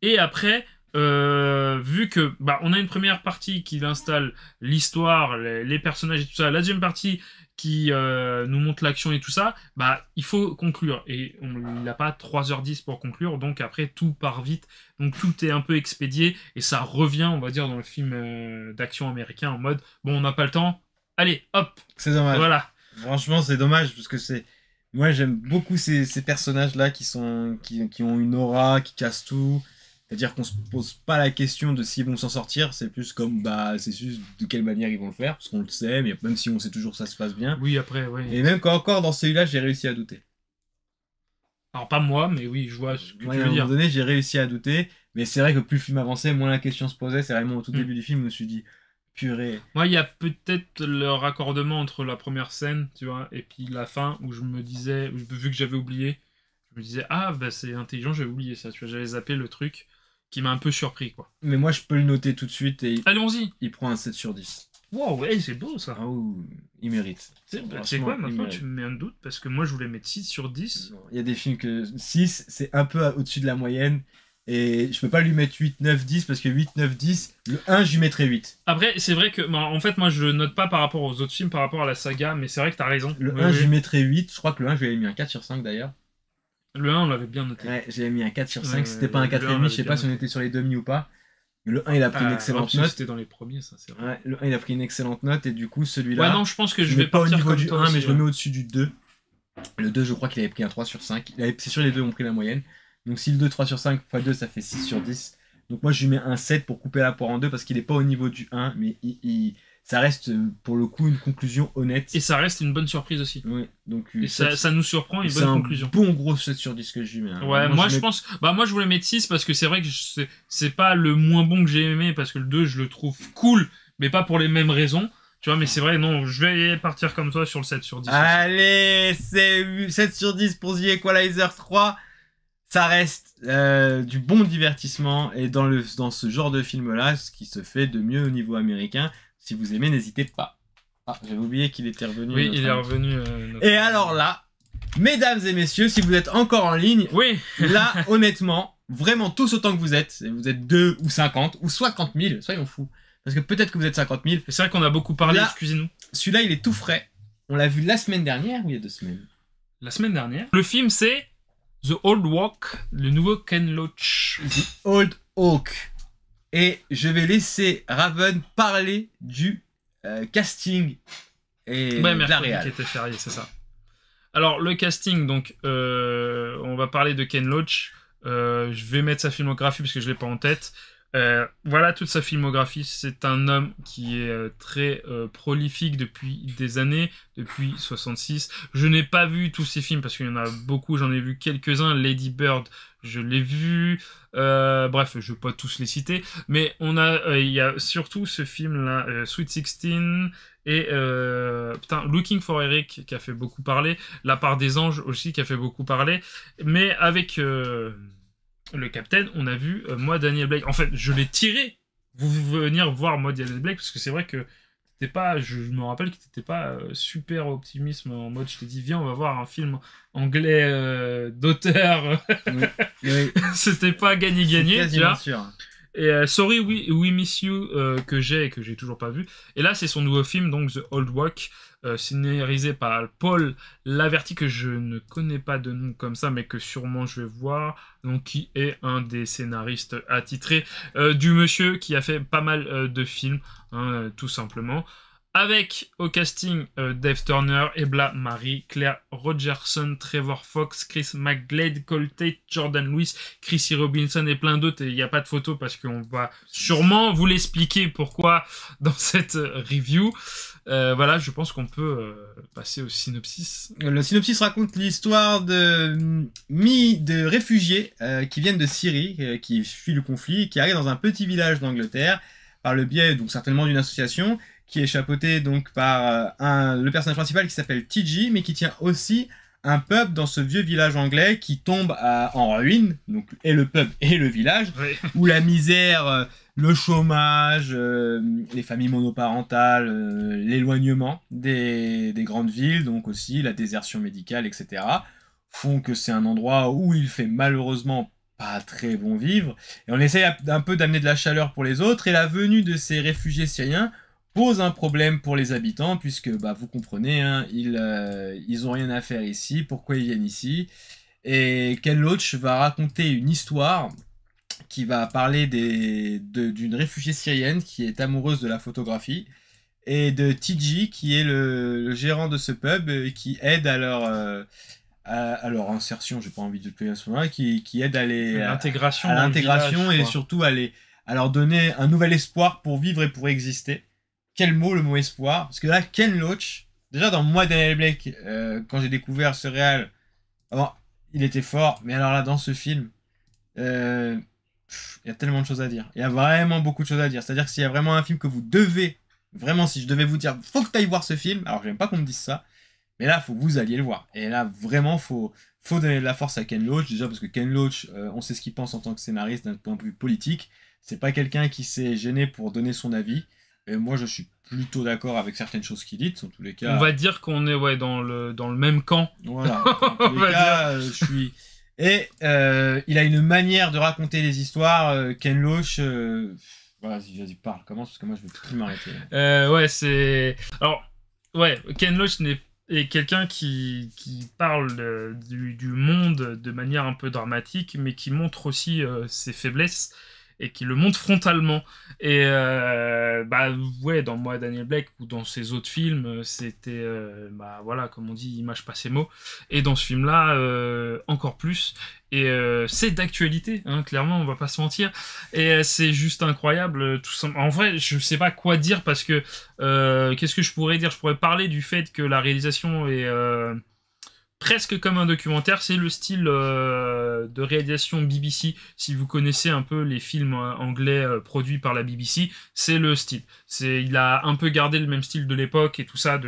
B: Et après, vu que on a une première partie qui installe l'histoire, les personnages et tout ça, la deuxième partie qui nous montre l'action et tout ça, il faut conclure. Et on n'a pas 3h10 pour conclure, donc après tout part vite. Donc tout est un peu expédié, et ça revient, on va dire, dans le film d'action américain, en mode, bon, on n'a pas le temps, allez, hop.
A: C'est dommage.
B: Voilà.
A: Franchement, c'est dommage, parce que c'est... Moi, j'aime beaucoup ces personnages-là qui ont une aura, qui cassent tout. C'est-à-dire qu'on se pose pas la question de s'ils vont s'en sortir, c'est plus comme, c'est juste de quelle manière ils vont le faire, parce qu'on le sait, mais même si on sait toujours que ça se passe bien.
B: Oui, après, oui.
A: Et même quand encore dans celui-là, j'ai réussi à douter.
B: Alors, pas moi, mais oui, je vois ce que tu veux dire.
A: À un moment donné, j'ai réussi à douter, mais c'est vrai que plus le film avançait, moins la question se posait. C'est vraiment au tout début du film, je me suis dit, purée.
B: Moi, il y a peut-être le raccordement entre la première scène, tu vois, et puis la fin, où je me disais, vu que j'avais oublié, je me disais, c'est intelligent, j'avais oublié ça, tu vois, j'avais zappé le truc qui m'a un peu surpris, quoi.
A: Mais moi, je peux le noter tout de suite, et
B: allons-y.
A: Il prend un 7 sur 10.
B: Wow, ouais, c'est beau, ça.
A: Oh, il mérite.
B: C'est quoi, maintenant, tu me mets un doute, parce que moi, je voulais mettre 6 sur 10.
A: Il y a des films que 6, c'est un peu au-dessus de la moyenne. Et je peux pas lui mettre 8, 9, 10 parce que 8, 9, 10, le 1, je lui mettrais 8.
B: Après, c'est vrai que, en fait, moi, je le note pas par rapport aux autres films, par rapport à la saga, mais c'est vrai que t'as raison.
A: Le 1, je lui mettrais 8. Je crois que le 1, je lui avais mis un 4 sur 5 d'ailleurs.
B: Le 1, on l'avait bien noté.
A: Ouais, j'avais mis un 4 sur 5. C'était pas un 4,5, je sais pas si on était sur les demi ou pas. Le 1, il a pris une excellente note.
B: C'était dans les premiers, ça, c'est vrai.
A: Ouais, le 1, il a pris une excellente note, et du coup, celui-là.
B: Ouais, non, je pense que je vais
A: pas au
B: partir
A: niveau
B: comme
A: du
B: toi
A: 1,
B: aussi,
A: mais je le mets au-dessus du 2. Le 2, je crois qu'il avait pris un 3 sur 5. C'est sûr, les deux ont pris la moyenne. Donc si le 2, 3 sur 5 x 2, ça fait 6 sur 10. Donc moi, je lui mets un 7 pour couper la poire en deux, parce qu'il est pas au niveau du 1, mais ça reste pour le coup une conclusion honnête.
B: Et ça reste une bonne surprise aussi.
A: Oui, donc
B: et ça nous surprend, une bonne conclusion.
A: C'est un bon gros 7 sur 10 que je lui mets. Hein.
B: Ouais, moi je pense... moi je voulais mettre 6 parce que c'est vrai que c'est pas le moins bon que j'ai aimé, parce que le 2 je le trouve cool, mais pas pour les mêmes raisons. Tu vois, mais c'est vrai, non, je vais partir comme toi sur le 7 sur 10.
A: Allez, c'est 7 sur 10 pour The Equalizer 3. Ça reste du bon divertissement, et dans ce genre de film-là, ce qui se fait de mieux au niveau américain. Si vous aimez, n'hésitez pas. Ah, j'avais oublié qu'il était revenu.
B: Oui, il est revenu.
A: Et alors là, mesdames et messieurs, si vous êtes encore en ligne,
B: oui.
A: Là, honnêtement, vraiment tous autant que vous êtes 2 ou 50 ou 50 000, soyons fous. Parce que peut-être que vous êtes 50 000.
B: C'est vrai qu'on a beaucoup parlé,
A: là,
B: excusez-nous.
A: Celui-là, il est tout frais. On l'a vu la semaine dernière ou il y a 2 semaines?
B: La semaine dernière. Le film, c'est The Old Walk, le nouveau Ken Loach.
A: The Old Hawk. Et je vais laisser Raven parler du casting et de la réal.
B: Qui était férié, c'est ça. Alors, le casting, donc, on va parler de Ken Loach. Je vais mettre sa filmographie parce que je ne l'ai pas en tête. Voilà toute sa filmographie. C'est un homme qui est très prolifique depuis des années, depuis 66. Je n'ai pas vu tous ses films parce qu'il y en a beaucoup, j'en ai vu quelques-uns. Lady Bird, je l'ai vu. Bref, je ne vais pas tous les citer, mais il y a surtout ce film-là, Sweet 16, et Looking for Eric, qui a fait beaucoup parler. La part des anges aussi, qui a fait beaucoup parler. Mais avec... le Captain, on a vu moi Daniel Blake. En fait, je l'ai tiré. Vous venir voir moi Daniel Blake parce que c'est vrai que t'étais pas. Je me rappelle que t'étais pas super optimisme en mode. Je t'ai dit viens, on va voir un film anglais d'auteur.
A: Oui.
B: C'était pas gagné, tu vois.
A: Sûr.
B: Et Sorry We Miss You que j'ai toujours pas vu. Et là c'est son nouveau film donc The Old Walk, scénarisé par Paul Laverty, que je ne connais pas de nom comme ça mais que sûrement je vais voir, donc qui est un des scénaristes attitrés du monsieur qui a fait pas mal de films, hein, tout simplement. Avec au casting Dave Turner, Ebla Marie, Claire Rogerson, Trevor Fox, Chris McGlade, Cole Tate, Jordan Lewis, Chrissy Robinson et plein d'autres. Et il n'y a pas de photo parce qu'on va sûrement vous l'expliquer pourquoi dans cette review. Voilà, je pense qu'on peut passer au synopsis.
A: Le synopsis raconte l'histoire de réfugiés qui viennent de Syrie, qui fuient le conflit, qui arrivent dans un petit village d'Angleterre par le biais donc certainement d'une association qui est chapeauté donc par le personnage principal qui s'appelle TG, mais qui tient aussi un pub dans ce vieux village anglais qui tombe en ruine, donc et le pub et le village,
B: oui.
A: Où la misère, le chômage, les familles monoparentales, l'éloignement des grandes villes, donc aussi la désertion médicale, etc., font que c'est un endroit où il fait malheureusement pas très bon vivre. Et on essaye un peu d'amener de la chaleur pour les autres. Et la venue de ces réfugiés syriens pose un problème pour les habitants, puisque bah, vous comprenez, hein, ils ont rien à faire ici. Pourquoi ils viennent ici? Et Ken Loach va raconter une histoire qui va parler d'une réfugiée syrienne qui est amoureuse de la photographie et de TG qui est le gérant de ce pub et qui aide à leur insertion, j'ai pas envie de le payer à ce moment-là, qui aide à l'intégration et surtout à leur donner un nouvel espoir pour vivre et pour exister. Quel mot, le mot espoir? Parce que là, Ken Loach, déjà dans Moi Daniel Blake, quand j'ai découvert ce réal, alors, il était fort, mais alors là, dans ce film, il y a tellement de choses à dire. Il y a vraiment beaucoup de choses à dire. C'est-à-dire que s'il y a vraiment un film que vous devez, vraiment, si je devais vous dire, faut que tu ailles voir ce film, alors j'aime pas qu'on me dise ça, mais là, faut que vous alliez le voir. Et là, vraiment, faut donner de la force à Ken Loach, déjà parce que Ken Loach, on sait ce qu'il pense en tant que scénariste d'un point de vue politique. C'est pas quelqu'un qui s'est gêné pour donner son avis. Et moi, je suis plutôt d'accord avec certaines choses qu'il dit, en tous les cas.
B: On va dire qu'on est dans le même camp.
A: Voilà. En tous les cas, je suis... Et il a une manière de raconter les histoires. Ken Loach... Vas-y, parle, commence, parce que moi, je vais plus m'arrêter.
B: Ouais, c'est... Alors, ouais, Ken Loach est quelqu'un qui parle du monde de manière un peu dramatique, mais qui montre aussi ses faiblesses, et qui le montre frontalement. Et bah ouais, dans Moi Daniel Blake ou dans ses autres films, c'était bah voilà, comme on dit, image pas ses mots. Et dans ce film-là, encore plus. Et c'est d'actualité, hein, clairement, on va pas se mentir. Et c'est juste incroyable, tout ça. En vrai, je sais pas quoi dire parce que qu'est-ce que je pourrais dire? Je pourrais parler du fait que la réalisation est presque comme un documentaire. C'est le style de réalisation BBC. Si vous connaissez un peu les films anglais produits par la BBC, c'est le style. Il a un peu gardé le même style de l'époque et tout ça,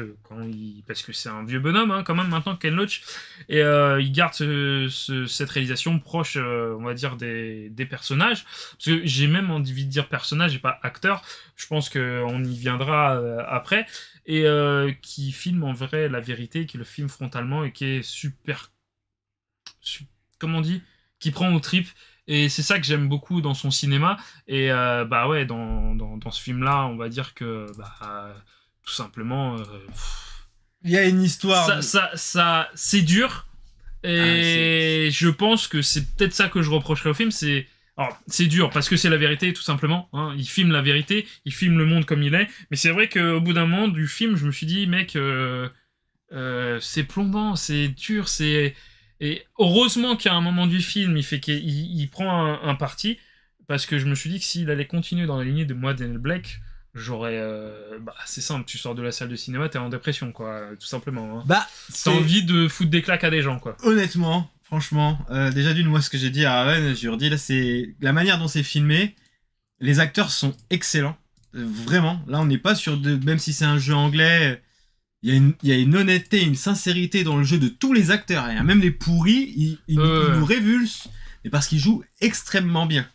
B: parce que c'est un vieux bonhomme, hein, quand même, maintenant, Ken Loach. Et il garde cette réalisation proche, on va dire, des personnages. Parce que j'ai même envie de dire personnage et pas acteur. Je pense qu'on y viendra après. Et qui filme en vrai la vérité, qui le filme frontalement et qui est super... comment on dit? Qui prend aux tripes. Et c'est ça que j'aime beaucoup dans son cinéma. Et bah ouais, dans ce film-là, on va dire que tout simplement...
A: il y a une histoire...
B: Ça c'est dur. Et je pense que c'est peut-être ça que je reprocherais au film, c'est... Alors, c'est dur parce que c'est la vérité, tout simplement. Hein. Il filme la vérité, il filme le monde comme il est. Mais c'est vrai qu'au bout d'un moment du film, je me suis dit, mec, c'est plombant, c'est dur, c'est... Et heureusement qu'à un moment du film, il prend un parti, parce que je me suis dit que s'il allait continuer dans la lignée de Moi Daniel Blake, j'aurais... c'est simple, tu sors de la salle de cinéma, t'es en dépression, quoi, tout simplement. Hein. T'as envie de foutre des claques à des gens, quoi.
A: Honnêtement... Franchement, déjà d'une, moi ce que j'ai dit à Raven, je lui ai dit là, c'est la manière dont c'est filmé. Les acteurs sont excellents, vraiment. Là, on n'est pas sur même si c'est un jeu anglais, il y a une honnêteté, une sincérité dans le jeu de tous les acteurs. Et même les pourris, ils nous révulsent, mais parce qu'ils jouent extrêmement bien.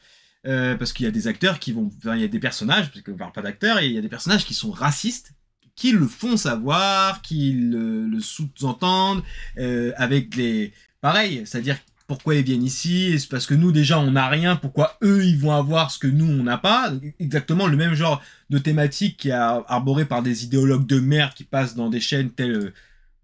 A: Parce qu'il y a des acteurs qui vont, il y a des personnages, parce qu'on ne parle pas d'acteurs, et il y a des personnages qui sont racistes, qui le font savoir, qui le sous-entendent, avec les... Pareil, c'est-à-dire pourquoi ils viennent ici, c'est parce que nous déjà on n'a rien, pourquoi eux ils vont avoir ce que nous on n'a pas, exactement le même genre de thématique qui est arboré par des idéologues de merde qui passent dans des chaînes telles,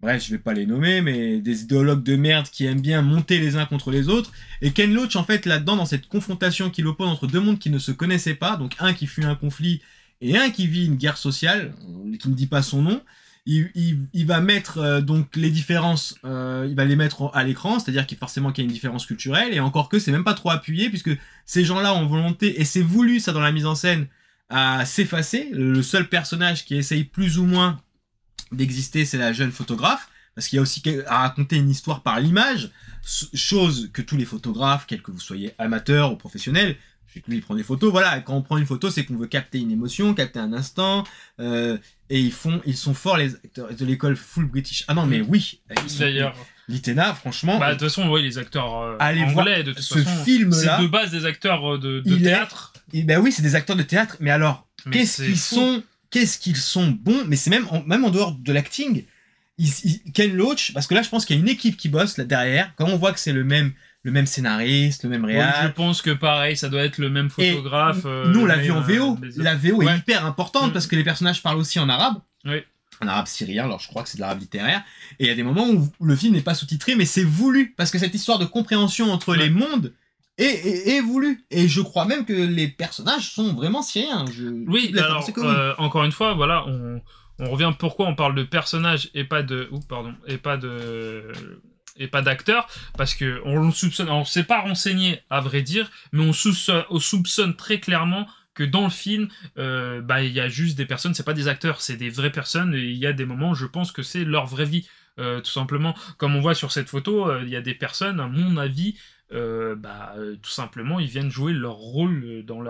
A: bref je vais pas les nommer, mais des idéologues de merde qui aiment bien monter les uns contre les autres, et Ken Loach en fait là-dedans dans cette confrontation qu'il oppose entre deux mondes qui ne se connaissaient pas, donc un qui fuit un conflit et un qui vit une guerre sociale, qui ne dit pas son nom. Il va mettre donc les différences, il va les mettre à l'écran, c'est-à-dire qu'il forcément qu'il y a une différence culturelle, et encore que c'est même pas trop appuyé, puisque ces gens-là ont volonté, et c'est voulu ça dans la mise en scène, à s'effacer. Le seul personnage qui essaye plus ou moins d'exister, c'est la jeune photographe, parce qu'il y a aussi à raconter une histoire par l'image, chose que tous les photographes, quel que vous soyez amateur ou professionnel, lui il prend des photos, voilà, quand on prend une photo c'est qu'on veut capter une émotion, capter un instant, et ils sont forts les acteurs de l'école full British. Ah non mais oui,
B: d'ailleurs
A: l'ITENA franchement.
B: De toute façon oui, les acteurs
A: anglais
B: voir
A: de
B: toute
A: ce
B: façon,
A: film là.
B: C'est de base des acteurs de théâtre.
A: Ben oui, c'est des acteurs de théâtre, mais alors qu'est-ce qu'ils sont bons, mais c'est même en dehors de l'acting. Ken Loach, parce que là je pense qu'il y a une équipe qui bosse là derrière, quand on voit que c'est le même scénariste, le même réal.
B: Je pense que pareil, ça doit être le même photographe.
A: Nous on l'a vu en VO, la VO est
B: ouais.
A: hyper importante parce que les personnages parlent aussi en arabe.
B: Oui.
A: En arabe syrien, alors je crois que c'est de l'arabe littéraire, et il y a des moments où le film n'est pas sous-titré, mais c'est voulu, parce que cette histoire de compréhension entre les mondes est voulu, et je crois même que les personnages sont vraiment syriens.
B: Oui, alors, encore une fois, voilà, on revient pourquoi on parle de personnages et pas de... et pas d'acteurs, parce que on soupçonne, on s'est pas renseigné à vrai dire, mais on soupçonne très clairement que dans le film, il y a juste des personnes, c'est pas des acteurs, c'est des vraies personnes, et il y a des moments, je pense que c'est leur vraie vie, tout simplement. Comme on voit sur cette photo, il y a des personnes, à mon avis, tout simplement, ils viennent jouer leur rôle dans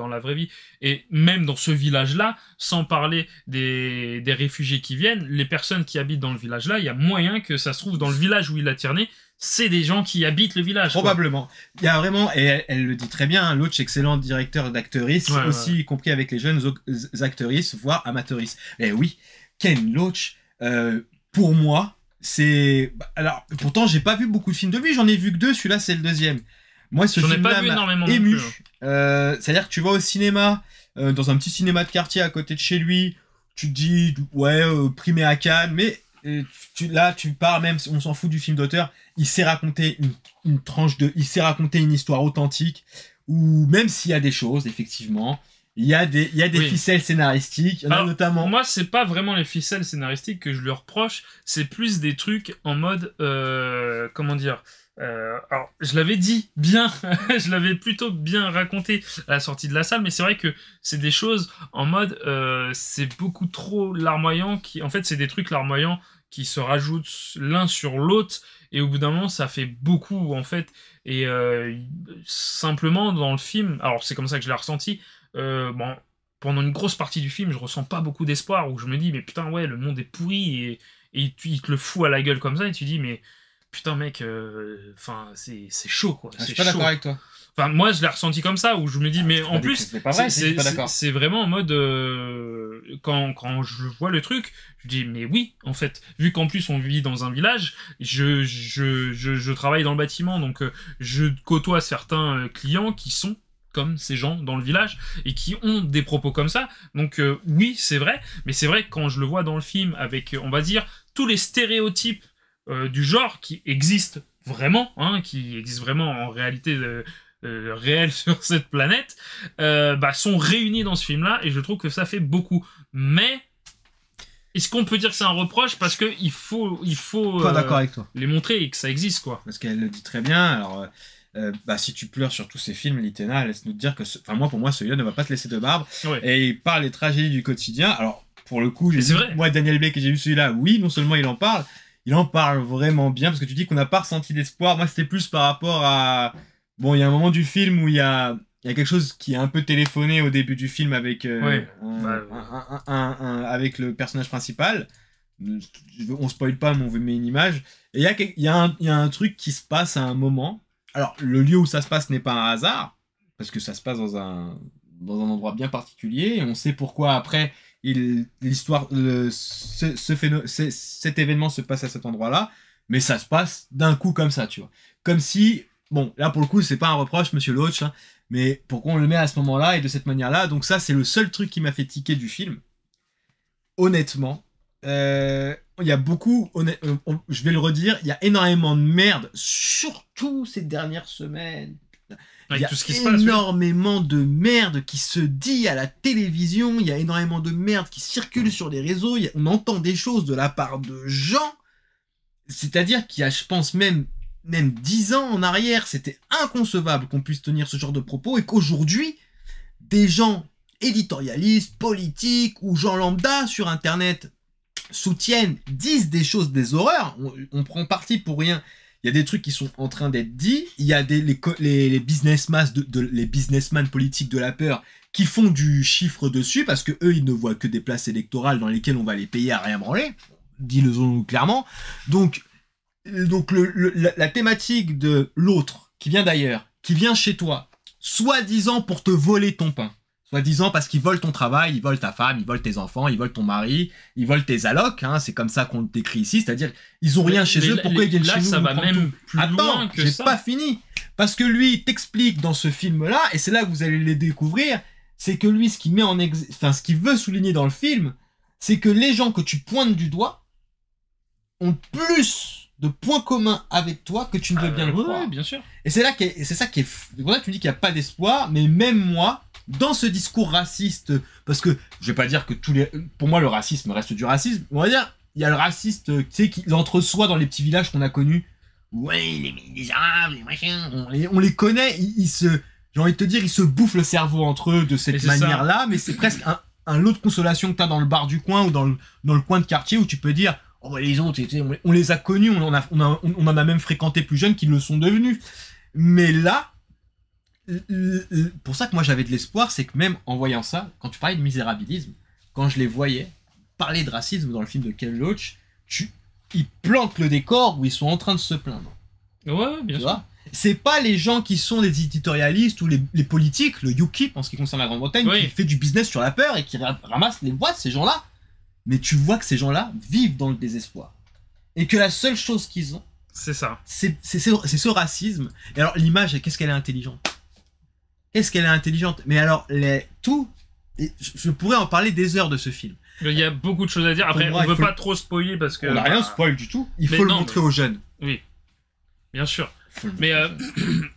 B: la vraie vie. Et même dans ce village-là, sans parler des réfugiés qui viennent, les personnes qui habitent dans le village-là, il y a moyen que ça se trouve dans le village où il a tourné, c'est des gens qui habitent le village.
A: Probablement. Il y a vraiment, et elle le dit très bien, hein, Loach, excellent directeur d'actrices, aussi y compris avec les jeunes actrices, voire amateuristes. Et oui, Ken Loach, pour moi, c'est... Alors, pourtant, j'ai pas vu beaucoup de films de lui, j'en ai vu que 2, celui-là, c'est le 2e. Moi, ce film-là m'a ému. C'est-à-dire que tu vas au cinéma, dans un petit cinéma de quartier à côté de chez lui, tu te dis, ouais, primé à Cannes, mais... là tu pars, même on s'en fout du film d'auteur, il s'est raconté il s'est raconté une histoire authentique, où même s'il y a des choses, effectivement, il y a des ficelles scénaristiques, il y en a notamment.
B: Moi, c'est pas vraiment les ficelles scénaristiques que je lui reproche, c'est plus des trucs en mode comment dire, alors je l'avais dit bien je l'avais plutôt bien raconté à la sortie de la salle, mais c'est vrai que c'est des choses en mode c'est beaucoup trop larmoyant, en fait c'est des trucs larmoyants qui se rajoutent l'un sur l'autre, et au bout d'un moment ça fait beaucoup en fait, et simplement dans le film, alors c'est comme ça que je l'ai ressenti, pendant une grosse partie du film je ressens pas beaucoup d'espoir, où je me dis mais putain ouais, le monde est pourri, et il te le fout à la gueule comme ça, et tu dis mais putain mec, c'est chaud quoi.
A: Je suis pas d'accord avec toi.
B: Enfin, moi je l'ai ressenti comme ça, où je me dis mais en plus
A: c'est
B: vraiment en mode quand je vois le truc, je dis mais oui, en fait, vu qu'en plus on vit dans un village, je travaille dans le bâtiment, donc je côtoie certains clients qui sont comme ces gens dans le village et qui ont des propos comme ça, donc oui c'est vrai, mais c'est vrai que quand je le vois dans le film avec, on va dire, tous les stéréotypes du genre qui existent vraiment, en réalité réelle sur cette planète, sont réunis dans ce film-là, et je trouve que ça fait beaucoup. Mais est-ce qu'on peut dire que c'est un reproche, parce que il faut
A: pas d'accord avec toi,
B: les montrer et que ça existe quoi.
A: Parce qu'elle le dit très bien. Alors si tu pleures sur tous ces films, Litena, laisse-nous te dire que pour moi celui-là ne va pas te laisser de barbe.
B: Ouais.
A: Et il parle des tragédies du quotidien. Alors pour le coup, moi Daniel Blake, et j'ai vu celui-là, oui, non seulement il en parle vraiment bien, parce que tu dis qu'on n'a pas ressenti d'espoir. Moi c'était plus par rapport à... Bon, il y a un moment du film où il y a quelque chose qui est un peu téléphoné au début du film avec avec le personnage principal. On spoil pas, mais on vous met une image. Et il y a un truc qui se passe à un moment. Alors, le lieu où ça se passe n'est pas un hasard, parce que ça se passe dans un endroit bien particulier, et on sait pourquoi après l'histoire, cet événement se passe à cet endroit-là, mais ça se passe d'un coup comme ça, tu vois. Comme si... Bon, là, pour le coup, c'est pas un reproche, monsieur Loach, hein, mais pourquoi on le met à ce moment-là et de cette manière-là? Donc ça, c'est le seul truc qui m'a fait tiquer du film. Honnêtement, il y a beaucoup... je vais le redire, il y a énormément de merde, surtout ces dernières semaines. Il y a énormément de merde qui se dit à la télévision, il y a énormément de merde qui circule sur les réseaux, on entend des choses de la part de gens. C'est-à-dire qu'il y a, je pense, même 10 ans en arrière, c'était inconcevable qu'on puisse tenir ce genre de propos, et qu'aujourd'hui, des gens éditorialistes, politiques ou gens lambda sur Internet soutiennent, disent des choses, des horreurs. On prend parti pour rien. Il y a des trucs qui sont en train d'être dits. Il y a les businessmen politiques de la peur qui font du chiffre dessus, parce que eux, ils ne voient que des places électorales dans lesquelles on va les payer à rien branler. Dis-le-nous clairement. Donc la thématique de l'autre, qui vient d'ailleurs, qui vient chez toi, soi-disant pour te voler ton pain, Soi-disant parce qu'ils volent ton travail, ils volent ta femme, ils volent tes enfants, ils volent ton mari, ils volent tes allocs, hein, c'est comme ça qu'on le décrit ici, c'est-à-dire ils ont rien chez eux, pourquoi ils viennent chez nous?
B: Là, ça va même plus loin
A: Attends,
B: que
A: j'ai
B: ça.
A: pas fini. Parce que lui, il t'explique dans ce film-là, et c'est là que vous allez les découvrir, c'est que lui, ce qu'il met ce qu'il veut souligner dans le film, c'est que les gens que tu pointes du doigt ont plus de points communs avec toi que tu ne veux bien le croire.
B: Oui, bien sûr.
A: Et c'est ça qui est, c'est pour ça que tu me dis qu'il n'y a pas d'espoir, mais même moi, dans ce discours raciste, parce que je vais pas dire que pour moi le racisme reste du racisme, on va dire, il y a le raciste, tu sais, qui l'entre-soi dans les petits villages qu'on a connus. Ouais, les arabes, les machins, on les connaît, j'ai envie de te dire, ils se bouffent le cerveau entre eux de cette manière-là, mais c'est presque un lot de consolation que t'as dans le bar du coin ou dans le coin de quartier où tu peux dire, oh les autres, on les a connus, on en a même fréquenté plus jeunes qu'ils le sont devenus. Mais là, pour ça que moi j'avais de l'espoir, c'est que même en voyant ça, quand tu parlais de misérabilisme, quand je les voyais parler de racisme dans le film de Ken Loach, ils plantent le décor où ils sont en train de se plaindre.
B: Ouais, bien sûr.
A: C'est pas les gens qui sont les éditorialistes ou les politiques, le UKIP en ce qui concerne la Grande-Bretagne, qui fait du business sur la peur et qui ramasse les voix de ces gens-là. Mais tu vois que ces gens-là vivent dans le désespoir. Et que la seule chose qu'ils ont,
B: c'est ça.
A: C'est ce racisme. Et alors l'image, qu'est-ce qu'elle est intelligente. Qu'est-ce qu'elle est intelligente. Mais alors, je pourrais en parler des heures de ce film.
B: Il y a beaucoup de choses à dire. Après, on veut pas trop spoiler parce que...
A: On n'a rien spoil du tout. Il faut le montrer aux jeunes.
B: Oui, bien sûr. Mais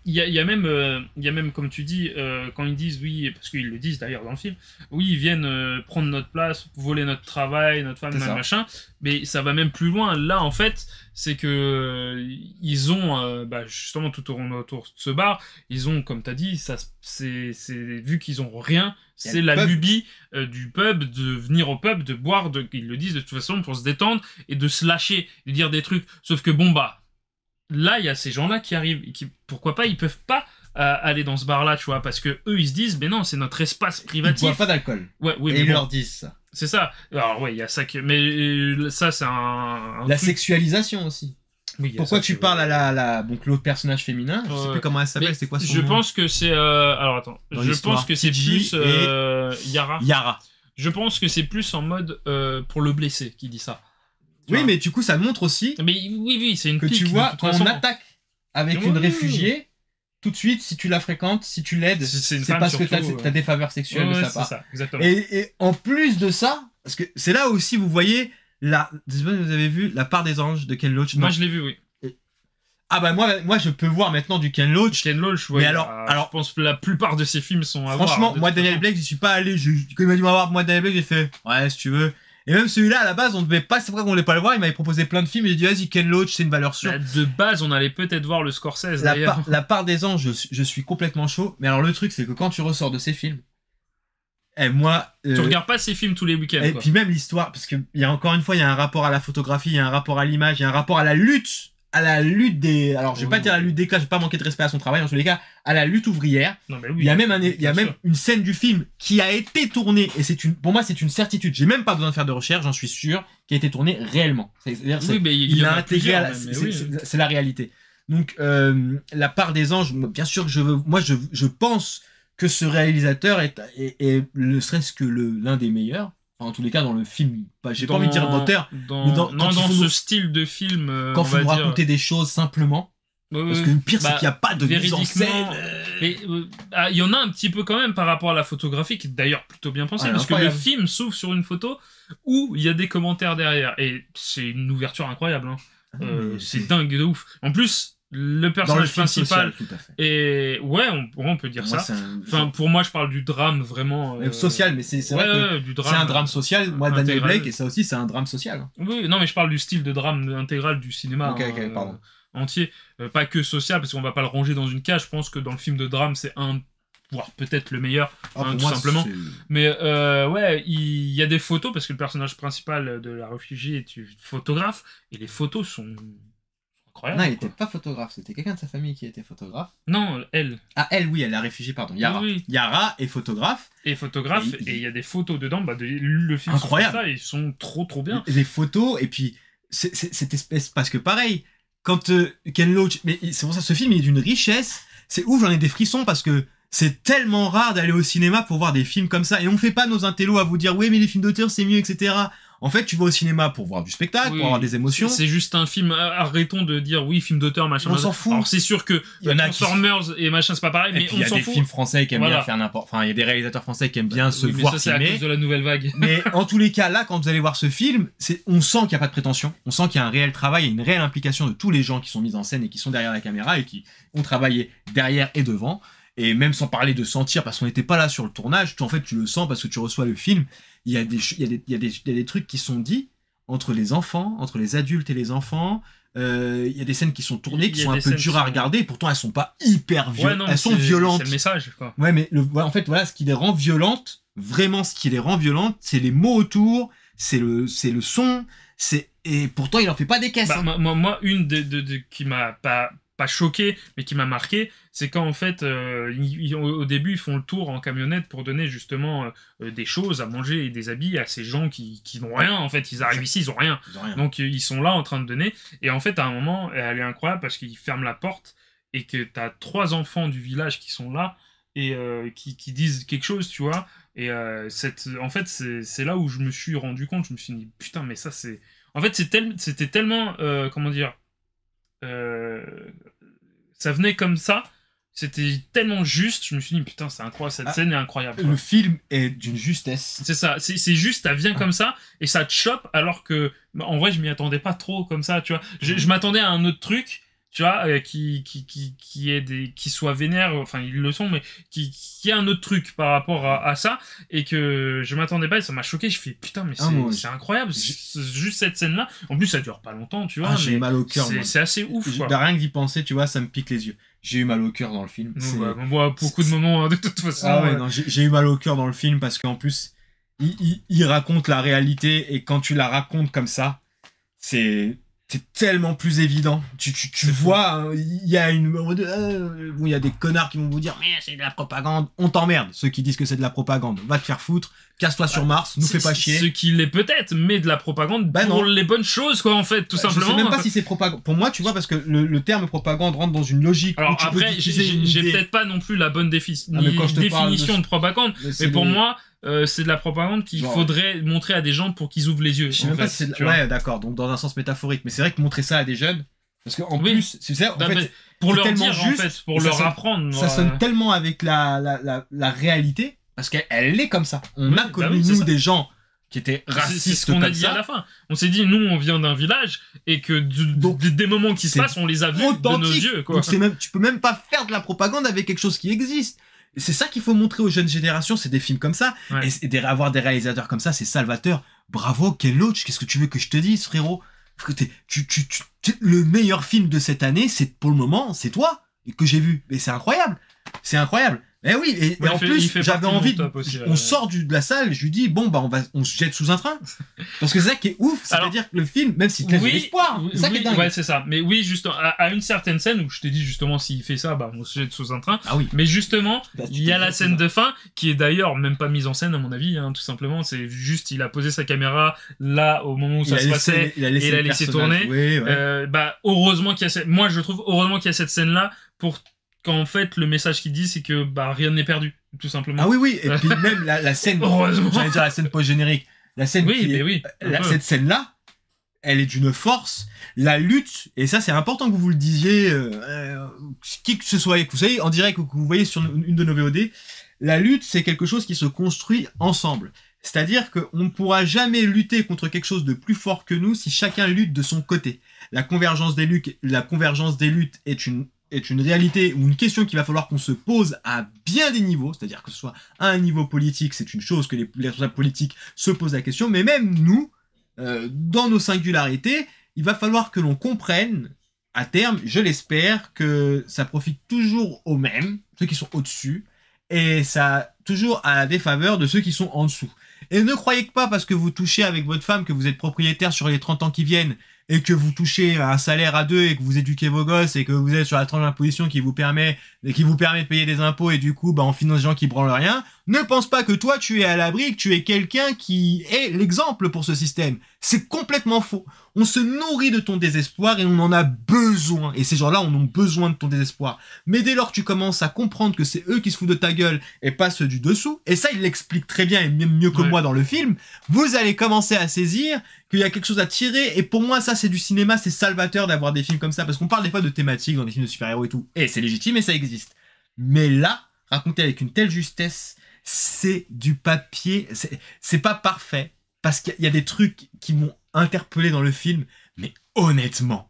B: il y a même, comme tu dis, quand ils disent, oui, parce qu'ils le disent d'ailleurs dans le film, oui, ils viennent prendre notre place, voler notre travail, notre femme, machin, mais ça va même plus loin. Là, en fait, c'est que ils ont, justement, tout autour de ce bar, ils ont, comme tu as dit, vu qu'ils ont rien, c'est la lubie du pub, de venir au pub, de boire, ils le disent de toute façon, pour se détendre et de se lâcher, de dire des trucs. Sauf que là, il y a ces gens-là qui arrivent, et pourquoi pas, ils peuvent pas aller dans ce bar-là, tu vois, parce que eux, ils se disent, mais non, c'est notre espace privatif.
A: Ils boivent pas d'alcool.
B: Ouais, oui,
A: et ils leur disent ça.
B: C'est ça. Alors, ouais, il y a ça mais ça, c'est la
A: sexualisation aussi. Oui, pourquoi tu parles à donc l'autre personnage féminin, je sais plus comment elle s'appelle, c'est quoi son nom?
B: Je pense que c'est... alors, attends. Je pense que c'est plus Yara.
A: Yara.
B: Je pense que c'est plus en mode pour le blesser qui dit ça.
A: Oui, mais du coup, ça montre aussi
B: oui, c'est une
A: que tu vois, quand on attaque avec une réfugiée, tout de suite, si tu la fréquentes, si tu l'aides, c'est parce que t'as des faveurs sexuelles de sa part.
B: Ça, exactement.
A: Et en plus de ça, parce que c'est là aussi, vous voyez, vous avez vu La part des anges de Ken Loach?
B: Moi, je l'ai vu, oui.
A: Ah bah moi je peux voir maintenant du Ken Loach.
B: Ken Loach, ouais.
A: Mais alors,
B: je pense que la plupart de ses films sont à voir.
A: Franchement, moi Daniel Blake, j'y suis pas allé. Quand il m'a dit voir moi Daniel Blake, j'ai fait ouais si tu veux. Et même celui-là, à la base, on devait pas, c'est vrai qu'on voulait pas le voir, il m'avait proposé plein de films, et j'ai dit, vas-y, Ken Loach, c'est une valeur sûre.
B: De base, on allait peut-être voir le Scorsese, d'ailleurs.
A: La part des anges, je suis complètement chaud, mais alors le truc, c'est que quand tu ressors de ces films, moi...
B: tu regardes pas ces films tous les week-ends,
A: et puis même l'histoire, parce que, il y a encore une fois, il y a un rapport à la photographie, il y a un rapport à l'image, il y a un rapport à la lutte des... Alors, je vais pas dire la lutte des classes, je vais pas manquer de respect à son travail, en tous les cas, à la lutte ouvrière.
B: Non, mais oui,
A: il y a même une scène du film qui a été tournée, et pour moi, c'est une certitude. J'ai même pas besoin de faire de recherche, j'en suis sûr, qui a été tournée réellement. C'est-à-dire,
B: mais
A: il a intégré c'est la réalité. Donc, La part des anges, bien sûr que je pense que ce réalisateur est ne serait-ce que l'un des meilleurs. Enfin, en tous les cas, dans le film, j'ai pas envie de dire d'auteur,
B: dans ce style de film,
A: quand il faut raconter des choses simplement. Parce que le pire, c'est qu'il n'y a pas de mise en scène.
B: Mais il y en a un petit peu quand même par rapport à la photographie, qui est d'ailleurs plutôt bien pensée, parce que le film s'ouvre sur une photo où il y a des commentaires derrière. Et c'est une ouverture incroyable. Hein. C'est dingue de ouf. En plus, le personnage principal et on peut dire ça. Enfin, pour moi, je parle du drame vraiment
A: social, mais c'est vrai que c'est un drame social. Moi, Daniel Blake, et ça aussi, c'est un drame social. Hein.
B: Oui, non, mais je parle du style de drame intégral du cinéma
A: pardon.
B: Entier, pas que social, parce qu'on va pas le ranger dans une cage. Je pense que dans le film de drame, c'est voire peut-être le meilleur, tout simplement. Mais il y a des photos, parce que le personnage principal de la réfugiée est photographe, et les photos sont incroyables.
A: Non, il était pas photographe, c'était quelqu'un de sa famille qui était photographe.
B: Non, elle.
A: Ah, elle, oui, elle est la réfugiée, pardon. Yara.
B: Oui.
A: Yara est photographe.
B: Et il y a des photos dedans, le film
A: incroyable.
B: Ça, ils sont trop bien.
A: Les photos, et puis cette espèce, parce que pareil, quand Ken Loach, mais c'est pour ça ce film il est d'une richesse, c'est ouf, j'en ai des frissons parce que C'est tellement rare d'aller au cinéma pour voir des films comme ça. Et on fait pas nos intellos à vous dire, oui, mais les films d'auteur, c'est mieux, etc. En fait, tu vas au cinéma pour voir du spectacle,
B: Oui,
A: pour avoir des émotions.
B: C'est juste un film. Arrêtons de dire oui, film d'auteur, machin.
A: On s'en fout.
B: Alors c'est sûr que
A: Il y en a
B: Transformers et machin, c'est pas pareil,
A: Et
B: mais
A: puis,
B: on s'en
A: il y a des
B: fout.
A: films français qui aiment
B: Voilà.
A: bien faire n'importe... Enfin, il y a des réalisateurs français qui aiment bien se
B: Oui, mais
A: voir
B: ça, c'est à
A: filmer.
B: cause de la nouvelle vague.
A: Mais en tous les cas, là, quand vous allez voir ce film, on sent qu'il n'y a pas de prétention. On sent qu'il y a un réel travail et une réelle implication de tous les gens qui sont mis en scène et qui sont derrière la caméra et qui ont travaillé derrière et devant. Et même sans parler de sentir, parce qu'on n'était pas là sur le tournage, en fait, tu le sens parce que tu reçois le film. Il y a des trucs qui sont dits entre les enfants, entre les adultes et les enfants. Il y a des scènes qui sont tournées, qui sont un peu dures à regarder, et pourtant elles sont pas hyper violentes. Elles sont violentes.
B: C'est le message, quoi.
A: Ouais, mais en fait, voilà, ce qui les rend violentes, vraiment ce qui les rend violentes, c'est les mots autour, c'est le son, et pourtant il en fait pas des caisses.
B: Bah,
A: hein.
B: moi, une qui m'a pas choqué, mais qui m'a marqué, c'est quand en fait, au début, ils font le tour en camionnette pour donner justement des choses à manger et des habits à ces gens qui n'ont rien. En fait, ils arrivent ici, ils ont rien. Donc ils sont là en train de donner. Et en fait, à un moment, elle est incroyable parce qu'ils ferment la porte et que t'as 3 enfants du village qui sont là et qui disent quelque chose, tu vois. Et en fait, c'est là où je me suis rendu compte. Je me suis dit, putain, mais ça, c'est... En fait, c'était tellement... comment dire ça venait comme ça, c'était tellement juste, je me suis dit putain c'est incroyable, cette scène est incroyable.
A: Le film est d'une justesse.
B: C'est ça, c'est juste, ça vient comme ça et ça te chope alors que en vrai je m'y attendais pas trop comme ça, tu vois. Je m'attendais à un autre truc, tu vois, qui soit vénère, enfin ils le sont, mais qui est un autre truc par rapport à ça, et que je m'attendais pas, et ça m'a choqué, je fais putain, mais c'est incroyable, c'est juste cette scène-là, en plus ça dure pas longtemps, tu vois, mais
A: j'ai mal au cœur,
B: c'est assez ouf, quoi.
A: Rien que d'y penser, tu vois, ça me pique les yeux. J'ai eu mal au cœur dans le film.
B: On voit beaucoup de moments, hein, de toute façon.
A: Ah ouais, non, j'ai eu mal au cœur dans le film, parce qu'en plus, il raconte la réalité, et quand tu la racontes comme ça, c'est tellement plus évident. Tu vois, il y a il y a des connards qui vont vous dire mais c'est de la propagande. On t'emmerde, ceux qui disent que c'est de la propagande. Va te faire foutre, casse-toi sur Mars, nous fais pas chier.
B: Ce qui l'est peut-être, mais de la propagande pour les bonnes choses, quoi, en fait, tout simplement.
A: Je sais même pas si c'est propagande. Pour moi, tu vois, parce que le terme propagande rentre dans une logique.
B: Alors après, j'ai peut-être pas non plus la bonne définition de propagande, mais pour moi, c'est de la propagande qu'il faudrait montrer à des gens pour qu'ils ouvrent les yeux.
A: Je sais même pas si c'est ouais, d'accord, donc dans un sens métaphorique, mais c'est vrai que montrer ça à des jeunes, parce qu'en plus, c'est ça, en fait,
B: pour leur dire,
A: juste,
B: en fait, pour leur apprendre.
A: Ça sonne tellement avec la réalité, parce qu'elle est comme ça. On a connu, nous, des gens qui étaient racistes.
B: C'est ce qu'on a dit à la fin. On s'est dit, nous, on vient d'un village, et que des moments qui se passent, on les a vus de nos yeux, quoi.
A: Donc tu peux même pas faire de la propagande avec quelque chose qui existe. C'est ça qu'il faut montrer aux jeunes générations, c'est des films comme ça. Ouais. Et avoir des réalisateurs comme ça, c'est salvateur. Bravo, Ken Loach, qu'est-ce que tu veux que je te dise, frérot? Le meilleur film de cette année, c'est pour le moment, c'est toi, que j'ai vu. Et c'est incroyable. C'est incroyable. Eh oui, et en plus, j'avais envie on sort de la salle, je lui dis, bon, bah, on se jette sous un train. Parce que c'est ça qui est ouf, c'est-à-dire que le film, même s'il te laisse de l'espoir, c'est ça qui est dingue.
B: Ouais, c'est ça. Mais oui, justement, à une certaine scène où je t'ai dit, justement, s'il fait ça, bah, on se jette sous un train.
A: Ah oui.
B: Mais justement, il y a la scène de fin, qui est d'ailleurs même pas mise en scène, à mon avis, hein, tout simplement. C'est juste, il a posé sa caméra là, au moment où ça se passait, et il a laissé tourner.
A: Oui, ouais.
B: Bah, heureusement qu'il y a moi, je trouve, heureusement qu'il y a cette scène-là pour qu'en fait le message qu'il dit c'est que bah rien n'est perdu tout simplement.
A: Ah oui et puis même la scène j'allais dire la scène post générique, la scène cette scène là elle est d'une force, la lutte, et ça c'est important que vous le disiez, qui que ce soit, que vous savez en direct ou que vous voyez sur une de nos VOD, la lutte c'est quelque chose qui se construit ensemble. C'est-à-dire qu'on ne pourra jamais lutter contre quelque chose de plus fort que nous si chacun lutte de son côté. La convergence des luttes est une réalité ou une question qu'il va falloir qu'on se pose à bien des niveaux, c'est-à-dire que ce soit à un niveau politique, c'est une chose que les responsables politiques se posent la question, mais même nous, dans nos singularités, il va falloir que l'on comprenne, à terme, je l'espère, que ça profite toujours aux mêmes, ceux qui sont au-dessus, et ça toujours à la défaveur de ceux qui sont en dessous. Et ne croyez pas parce que vous touchez avec votre femme que vous êtes propriétaire sur les 30 ans qui viennent, et que vous touchez un salaire à deux et que vous éduquez vos gosses et que vous êtes sur la tranche d'imposition qui vous permet de payer des impôts et du coup, bah, on finance des gens qui branlent rien, ne pense pas que toi, tu es à l'abri, que tu es quelqu'un qui est l'exemple pour ce système. C'est complètement faux. On se nourrit de ton désespoir et on en a besoin. Et ces gens-là, on a besoin de ton désespoir. Mais dès lors que tu commences à comprendre que c'est eux qui se foutent de ta gueule et pas ceux du dessous, et ça, il l'explique très bien et même mieux que moi dans le film, vous allez commencer à saisir qu'il y a quelque chose à tirer. Et pour moi, ça, c'est du cinéma, c'est salvateur d'avoir des films comme ça. Parce qu'on parle des fois de thématiques dans des films de super-héros et tout. Et c'est légitime et ça existe. Mais là, raconté avec une telle justesse, c'est du papier. C'est pas parfait. Parce qu'il y a des trucs qui m'ont interpellé dans le film. Mais honnêtement,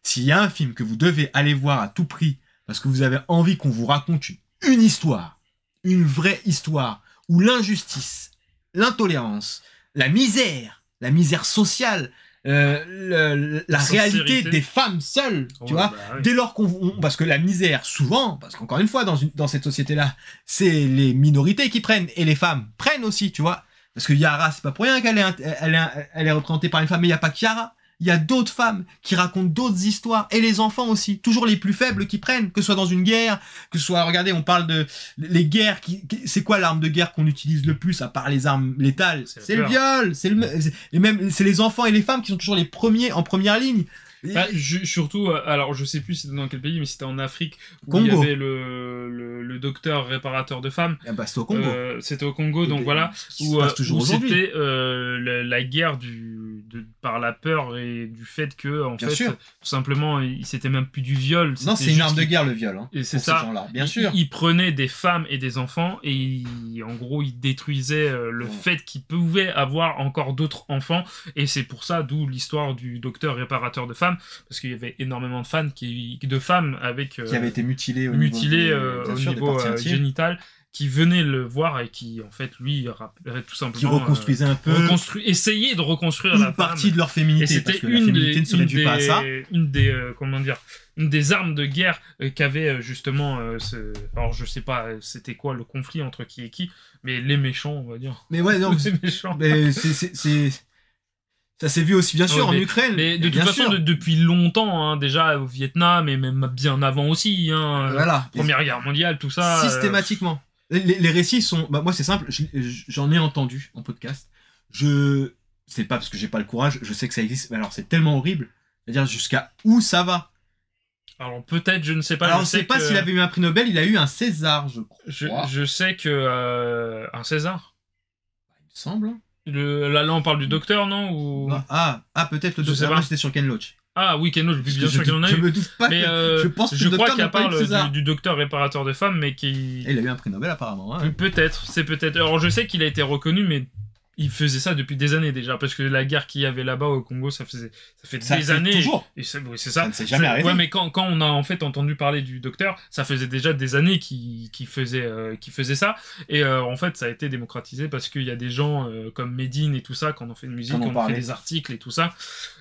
A: s'il y a un film que vous devez aller voir à tout prix, parce que vous avez envie qu'on vous raconte une histoire, une vraie histoire, où l'injustice, l'intolérance, la misère sociale, la réalité des femmes seules, tu vois, oui. Dès lors parce que la misère, souvent, parce qu'encore une fois, dans cette société-là, c'est les minorités qui prennent, et les femmes prennent aussi, tu vois, parce que Yara, c'est pas pour rien qu'elle est représentée par une femme, mais il n'y a pas que Yara. Il y a d'autres femmes qui racontent d'autres histoires, et les enfants aussi, toujours les plus faibles qui prennent, que ce soit dans une guerre, que ce soit, regardez, on parle de les guerres, c'est quoi l'arme de guerre qu'on utilise le plus, à part les armes létales? C'est le viol, c'est les enfants et les femmes qui sont toujours les premiers, en première ligne.
B: Bah, surtout, alors je sais plus c'était dans quel pays, mais c'était en Afrique où
A: Congo.
B: Il y avait le docteur réparateur de femmes.
A: Ah bah, c'était au Congo.
B: C'était au Congo, donc voilà, où c'était la guerre par la peur et du fait que en
A: bien
B: fait,
A: sûr.
B: tout simplement, c'était même plus du viol.
A: Non, c'est une arme de guerre le viol. Hein,
B: et c'est ça.
A: Bien sûr.
B: Il prenait des femmes et des enfants et en gros, il détruisait le fait qu'il pouvait avoir encore d'autres enfants, et c'est pour ça d'où l'histoire du docteur réparateur de femmes. Parce qu'il y avait énormément de femmes qui avaient été mutilées au niveau génital, qui venaient le voir et qui en fait lui tout simplement
A: qui reconstruisaient un peu,
B: essayaient de reconstruire
A: une partie de leur féminité, et c'était
B: une des armes de guerre qu'avait justement alors je sais pas c'était quoi le conflit entre qui et qui, mais les méchants, on va dire.
A: Mais ouais, non,
B: les méchants.
A: Mais ça s'est vu aussi, bien sûr, en Ukraine.
B: Mais de toute façon, depuis longtemps, hein, déjà au Vietnam, et même bien avant aussi, hein,
A: voilà.
B: Première Guerre mondiale, tout ça.
A: Systématiquement. Les récits sont... Bah, moi, c'est simple, j'en ai entendu en podcast. C'est pas parce que j'ai pas le courage, je sais que ça existe, mais alors c'est tellement horrible. C'est-à-dire jusqu'à où ça va.
B: Alors peut-être, je ne sais pas.
A: Alors je sais pas s'il avait eu un prix Nobel, il a eu un César, je crois.
B: Je sais que... un César,
A: il me semble.
B: Là, on parle du docteur, non? Ou...
A: peut-être le docteur. Moi, j'étais sur Ken Loach.
B: Ah oui, Ken Loach, bien sûr qu'il en a eu.
A: Je me doute pas.
B: Mais je crois qu'il parle du docteur réparateur de femmes, mais qui...
A: Et il a eu un prix Nobel apparemment. Hein.
B: Peut-être. Alors je sais qu'il a été reconnu, mais il faisait ça depuis des années déjà, parce que la guerre qu'il y avait là-bas au Congo, ça fait des années.
A: Toujours.
B: Et c'est ça.
A: Ça ne s'est jamais arrêté.
B: Ouais, mais quand on a en fait entendu parler du docteur, ça faisait déjà des années qu'il faisait ça. Et en fait, ça a été démocratisé parce qu'il y a des gens comme Medine et tout ça, quand on fait de musique, quand on fait des articles et tout ça,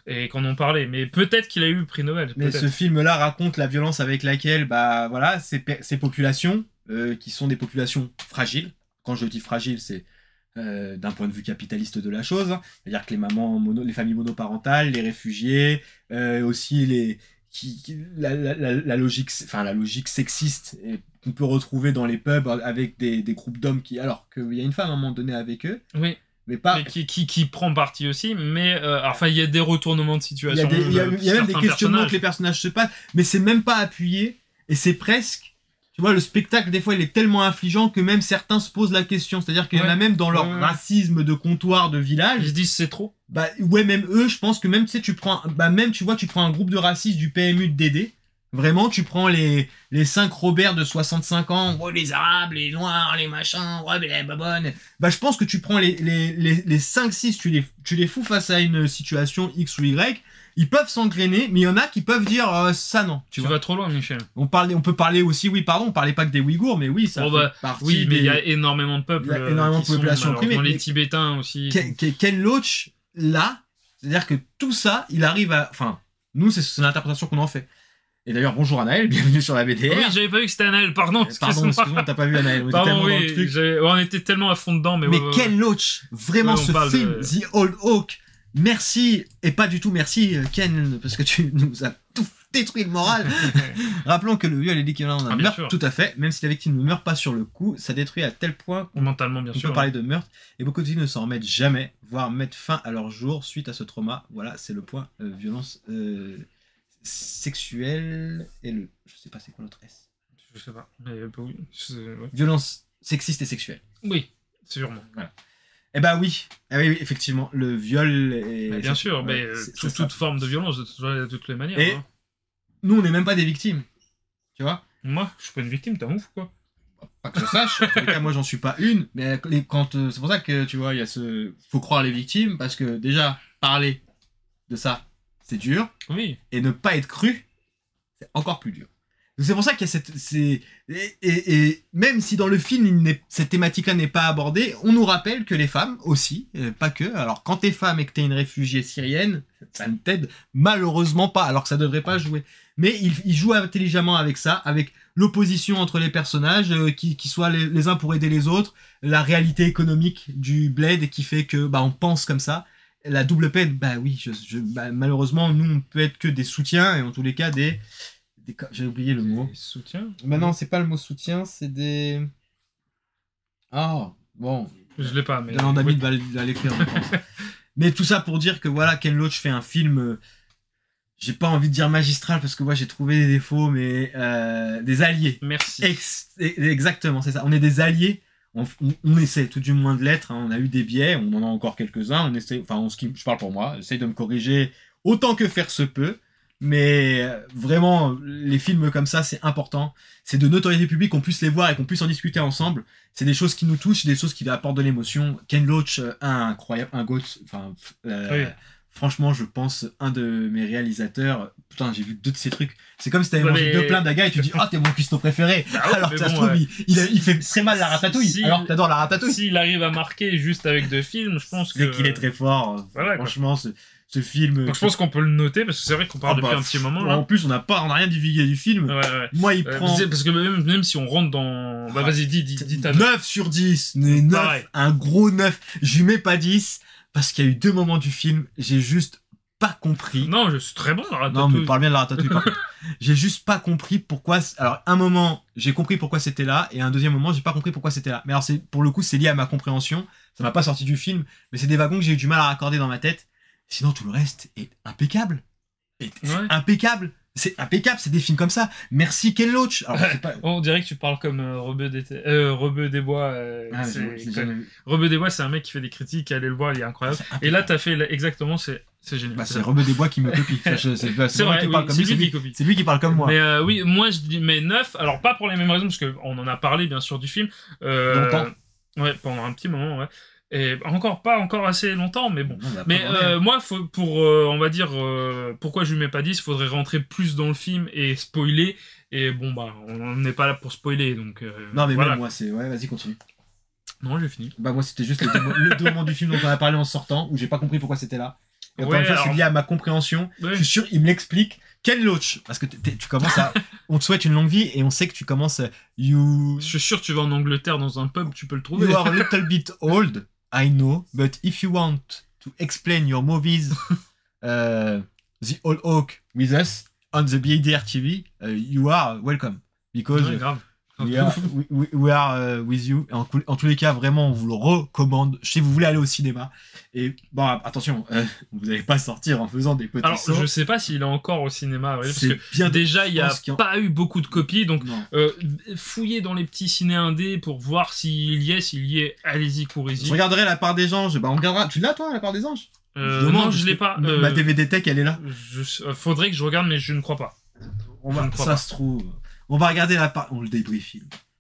B: et qu'on en parlait. Mais peut-être qu'il a eu le prix Nobel.
A: Mais ce film-là raconte la violence avec laquelle, bah voilà, ces populations qui sont des populations fragiles. Quand je dis fragiles, c'est d'un point de vue capitaliste de la chose, c'est-à-dire que les familles monoparentales, les réfugiés, aussi la logique sexiste qu'on peut retrouver dans les pubs avec des groupes d'hommes alors qu'il y a une femme à un moment donné avec eux.
B: Oui.
A: Mais pas...
B: qui prend parti aussi, mais enfin il y a des retournements de situation.
A: Il y a même des questionnements que les personnages se passent, mais c'est même pas appuyé, et c'est presque... Tu vois, le spectacle, des fois, il est tellement affligeant que même certains se posent la question. C'est-à-dire qu'il y en a même dans leur racisme de comptoir, de village.
B: Ils se disent c'est trop.
A: Bah, ouais, même eux, je pense que même, tu sais, tu prends un groupe de racistes du PMU de Dédé. Vraiment, tu prends les 5 Robert de 65 ans. Ouais, les Arabes, les Noirs, les machins, ouais, mais les babonnes. Bah, je pense que tu prends les 5-6, tu les fous face à une situation X ou Y. Ils peuvent s'engrainer, mais il y en a qui peuvent dire ça non.
B: Tu vas trop loin, Michel.
A: On peut parler aussi, on parlait pas que des Ouïghours, mais oui, ça fait partie.
B: Oui, mais il y a énormément de peuples.
A: Il y a énormément de populations opprimées.
B: Les Tibétains aussi.
A: Ken Loach, là, c'est-à-dire que tout ça, il arrive à. Enfin, nous, c'est l'interprétation qu'on en fait. Et d'ailleurs, bonjour Anaël, bienvenue sur la BDR.
B: Oui, j'avais pas vu que c'était Anaël, pardon.
A: Excuse-moi, t'as pas vu Anaël.
B: On était tellement à fond dedans, mais
A: Ken Loach, vraiment ce film, The Old Oak.
C: merci, et pas du tout merci Ken, parce que tu nous as tout détruit le moral. Rappelons que le viol est l'équivalent d'un meurtre,
B: sûr.
C: tout à fait, même si la victime ne meurt pas sur le coup, ça détruit à tel point
B: Mentalement, bien
C: qu'on
B: sûr.
C: peut parler de meurtre, et beaucoup de victimes ne s'en remettent jamais, voire mettre fin à leur jour suite à ce trauma. Voilà, c'est le point violence sexuelle, et le... je sais pas c'est quoi l'autre S.
B: Je sais pas. Mais oui. Ouais.
C: Violence sexiste et sexuelle.
B: Oui, sûrement.
C: Voilà. Eh bah oui. Ah oui, effectivement, le viol est...
B: Mais bien sûr, mais toute forme de violence, de toutes les manières.
C: Et nous, on n'est même pas des victimes. Tu vois?
B: Moi, je suis pas une victime, t'es un ouf, quoi.
C: Pas que je sache. En tous les cas, moi, j'en suis pas une. Mais quand c'est pour ça que, tu vois, il y a ce... Faut croire les victimes, parce que déjà, parler de ça, c'est dur.
B: Oui.
C: Et ne pas être cru, c'est encore plus dur. Donc c'est pour ça qu'il y a cette... Et même si dans le film, cette thématique-là n'est pas abordée, on nous rappelle que les femmes aussi, pas que. Alors quand t'es femme et que t'es une réfugiée syrienne, ça ne t'aide malheureusement pas, alors que ça devrait pas jouer. Mais il joue intelligemment avec ça, avec l'opposition entre les personnages, qui soient les uns pour aider les autres, la réalité économique du bled qui fait que on pense comme ça. La double peine, bah oui, malheureusement, nous, on peut être que des soutiens, et en tous les cas, j'ai oublié le mot.
B: Soutien.
A: Bah non, c'est pas le mot soutien, c'est des... Ah, bon.
B: Je l'ai pas, mais...
C: David va l'écrire, je pense. Mais tout ça pour dire que voilà, Ken Loach fait un film... j'ai pas envie de dire magistral, parce que moi, j'ai trouvé des défauts, mais des alliés.
B: Merci.
C: Exactement, c'est ça. On est des alliés. On essaie tout du moins de l'être. Hein. On a eu des biais, on en a encore quelques-uns. On essaie, enfin, je parle pour moi, j'essaie de me corriger autant que faire se peut. Mais vraiment, les films comme ça, c'est important. C'est de notoriété publique, qu'on puisse les voir et qu'on puisse en discuter ensemble. C'est des choses qui nous touchent, des choses qui apportent de l'émotion. Ken Loach, incroyable, un GOAT. Enfin,
B: oui.
C: Franchement, je pense, un de mes réalisateurs... Putain, j'ai vu 2 de ces trucs. C'est comme si t'avais mangé 2 plats d'aga et tu dis « Ah, t'es mon cuistot préféré !» Alors que ça se trouve, il fait très mal la ratatouille. Alors que t'adores la ratatouille.
B: S'il arrive à marquer juste avec 2 films, je pense que...
C: C'est qu'il est très fort. Voilà, franchement, ce film...
B: Donc je pense qu'on peut le noter, parce que c'est vrai qu'on parle depuis un petit moment. Là.
C: En plus, on n'a rien divulgué du film.
B: Ouais.
C: Moi, il prend...
B: Parce que même si on rentre dans... Bah vas-y, dis ta
C: 9 sur 10. 9,
B: pareil.
C: Un gros 9. Je lui mets pas 10, parce qu'il y a eu 2 moments du film, j'ai juste pas compris.
B: Non, je suis très bon la ratatouille.
C: Non, mais parle bien de la ratatouille par contre. J'ai juste pas compris pourquoi... Alors, un moment, j'ai compris pourquoi c'était là, et un deuxième moment, j'ai pas compris pourquoi c'était là. Mais alors, pour le coup, c'est lié à ma compréhension. Ça m'a pas sorti du film, mais c'est des wagons que j'ai eu du mal à raccorder dans ma tête. Sinon, tout le reste est impeccable. Impeccable. C'est impeccable, c'est des films comme ça. Merci Ken Loach. Alors,
B: on dirait que tu parles comme Rebeu des Bois. Rebeu des Bois, c'est un mec qui fait des critiques, allez le voir, il est incroyable. Et là, t'as fait exactement, c'est génial.
C: C'est Rebeu des Bois qui me copie.
B: C'est vrai, c'est lui qui copie.
C: C'est lui qui parle comme moi.
B: Mais oui, moi je dis 9, alors pas pour les mêmes raisons, parce qu'on en a parlé bien sûr du film.
C: Longtemps.
B: Ouais, pendant un petit moment, ouais. Et pas encore assez longtemps, mais bon. Mais moi, on va dire, pourquoi je lui mets pas 10, il faudrait rentrer plus dans le film et spoiler. Et bon, on n'est pas là pour spoiler, donc...
C: non, mais
B: voilà.
C: même moi, c'est... Ouais, vas-y, continue.
B: Non, j'ai fini.
C: Moi, c'était juste le 2 moments du film dont on a parlé en sortant, où j'ai pas compris pourquoi c'était là. Et encore une fois, c'est lié à ma compréhension. Ouais. Je suis sûr, il me l'explique. Ken Loach, parce que tu commences à... On te souhaite une longue vie, et on sait que tu commences... Je
B: suis sûr que tu vas en Angleterre, dans un pub, tu peux le trouver.
C: You are a little bit old. I know, but if you want to explain your movies, The Old Oak with us on the BDR TV, you are welcome. Because we are with you. En tous les cas, vraiment, on vous le recommande. Si vous voulez aller au cinéma. Et bon, attention, vous n'allez pas sortir en faisant des petits sauts.
B: Alors, je sais pas s'il est encore au cinéma, parce que bien déjà, il n'y a pas eu beaucoup de copies. Donc, fouillez dans les petits ciné indés pour voir s'il y est. Allez-y, courez-y.
C: Je regarderai La Part des Anges. On regardera. Tu l'as, toi, La Part des Anges?
B: Non, je l'ai pas.
C: Ma DVD Tech, elle est là.
B: Faudrait que je regarde, mais je ne crois pas.
C: Ça se trouve. On va regarder on le débrief.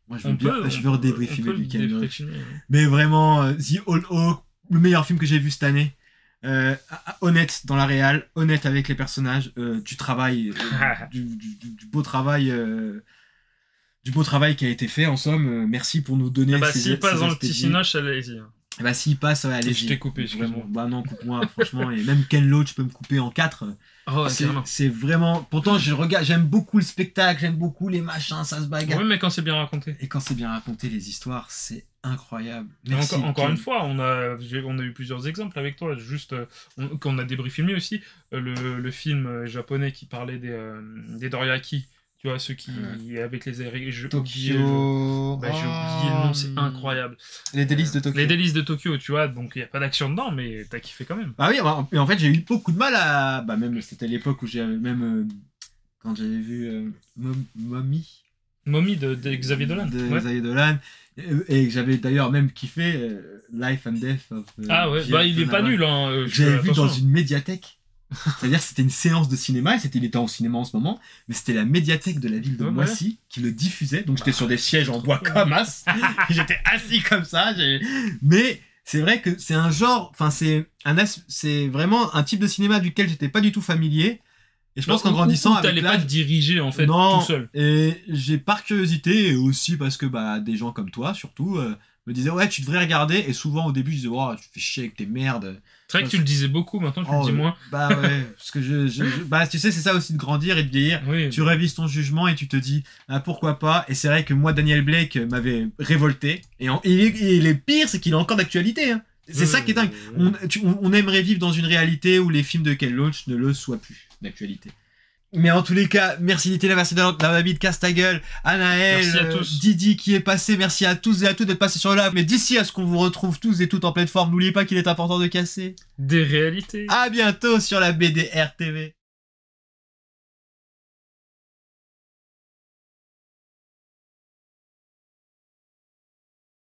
C: Moi, je veux redébriefer le week-end. Mais vraiment, The Old Oak, le meilleur film que j'ai vu cette année. Honnête dans la réal, honnête avec les personnages, du travail, du beau travail. Du beau travail qui a été fait, en somme. Merci pour nous donner
B: s'il passe dans le petit cinoche, allez-y.
C: Bah s'il passe, ouais, allez-y.
B: Je t'ai coupé, excuse-moi.
C: Vraiment. Bah non, coupe-moi, franchement. Et même Ken Loach, tu peux me couper en 4.
B: Oh, ouais, carrément.
C: C'est vraiment... Pourtant, je regarde, j'aime beaucoup le spectacle, j'aime beaucoup les machins, ça se bagarre.
B: Oui, mais quand c'est bien raconté.
C: Et quand c'est bien raconté, les histoires, c'est incroyable.
B: Et
C: Merci,
B: encore
C: Ken.
B: une fois, on a eu plusieurs exemples avec toi, juste qu'on a débriefé aussi, le film japonais qui parlait des Doriaki, tu vois, ceux qui, avec les
C: Tokyo...
B: J'ai oublié le nom, c'est incroyable.
C: Les délices de Tokyo.
B: Les délices de Tokyo, tu vois, donc il n'y a pas d'action dedans, mais t'as kiffé quand même.
C: Ah oui, et en fait, j'ai eu beaucoup de mal à... Bah même, c'était l'époque où j'avais même... quand j'avais vu Mommy...
B: Mommy de Xavier Dolan.
C: De Xavier Dolan. Et que j'avais d'ailleurs même kiffé Life and Death of...
B: Ah ouais, bah il est pas nul, hein.
C: J'avais vu dans une médiathèque. C'est-à-dire que c'était une séance de cinéma, il était en cinéma en ce moment, mais c'était la médiathèque de la ville de Moissy qui le diffusait, donc j'étais sur des sièges en bois comme as, j'étais assis comme ça, mais c'est vrai que c'est un genre, enfin c'est vraiment un type de cinéma duquel j'étais pas du tout familier, et je pense qu'en grandissant avec
B: t'allais pas te diriger en fait
C: non,
B: tout seul.
C: Et j'ai par curiosité, et aussi parce que bah des gens comme toi surtout me disaient ouais tu devrais regarder, et souvent au début je disais oh tu fais chier avec tes merdes.
B: C'est vrai que tu le disais beaucoup, maintenant tu le dis moins.
C: Bah ouais, parce que bah tu sais c'est ça aussi de grandir et de vieillir.
B: Oui.
C: Tu révises ton jugement et tu te dis ah, pourquoi pas. Et c'est vrai que moi Daniel Blake m'avait révolté, et le pire c'est qu'il est encore d'actualité. Hein. C'est ça qui est dingue. On aimerait vivre dans une réalité où les films de Ken Loach ne le soient plus d'actualité. Mais en tous les cas, merci d'être là, merci David Castaguel, Anaël, Didi qui est passé, merci à tous et à toutes d'être passés sur le live. Mais d'ici à ce qu'on vous retrouve tous et toutes en pleine forme, n'oubliez pas qu'il est important de casser
B: des réalités.
C: À bientôt sur la BDR TV.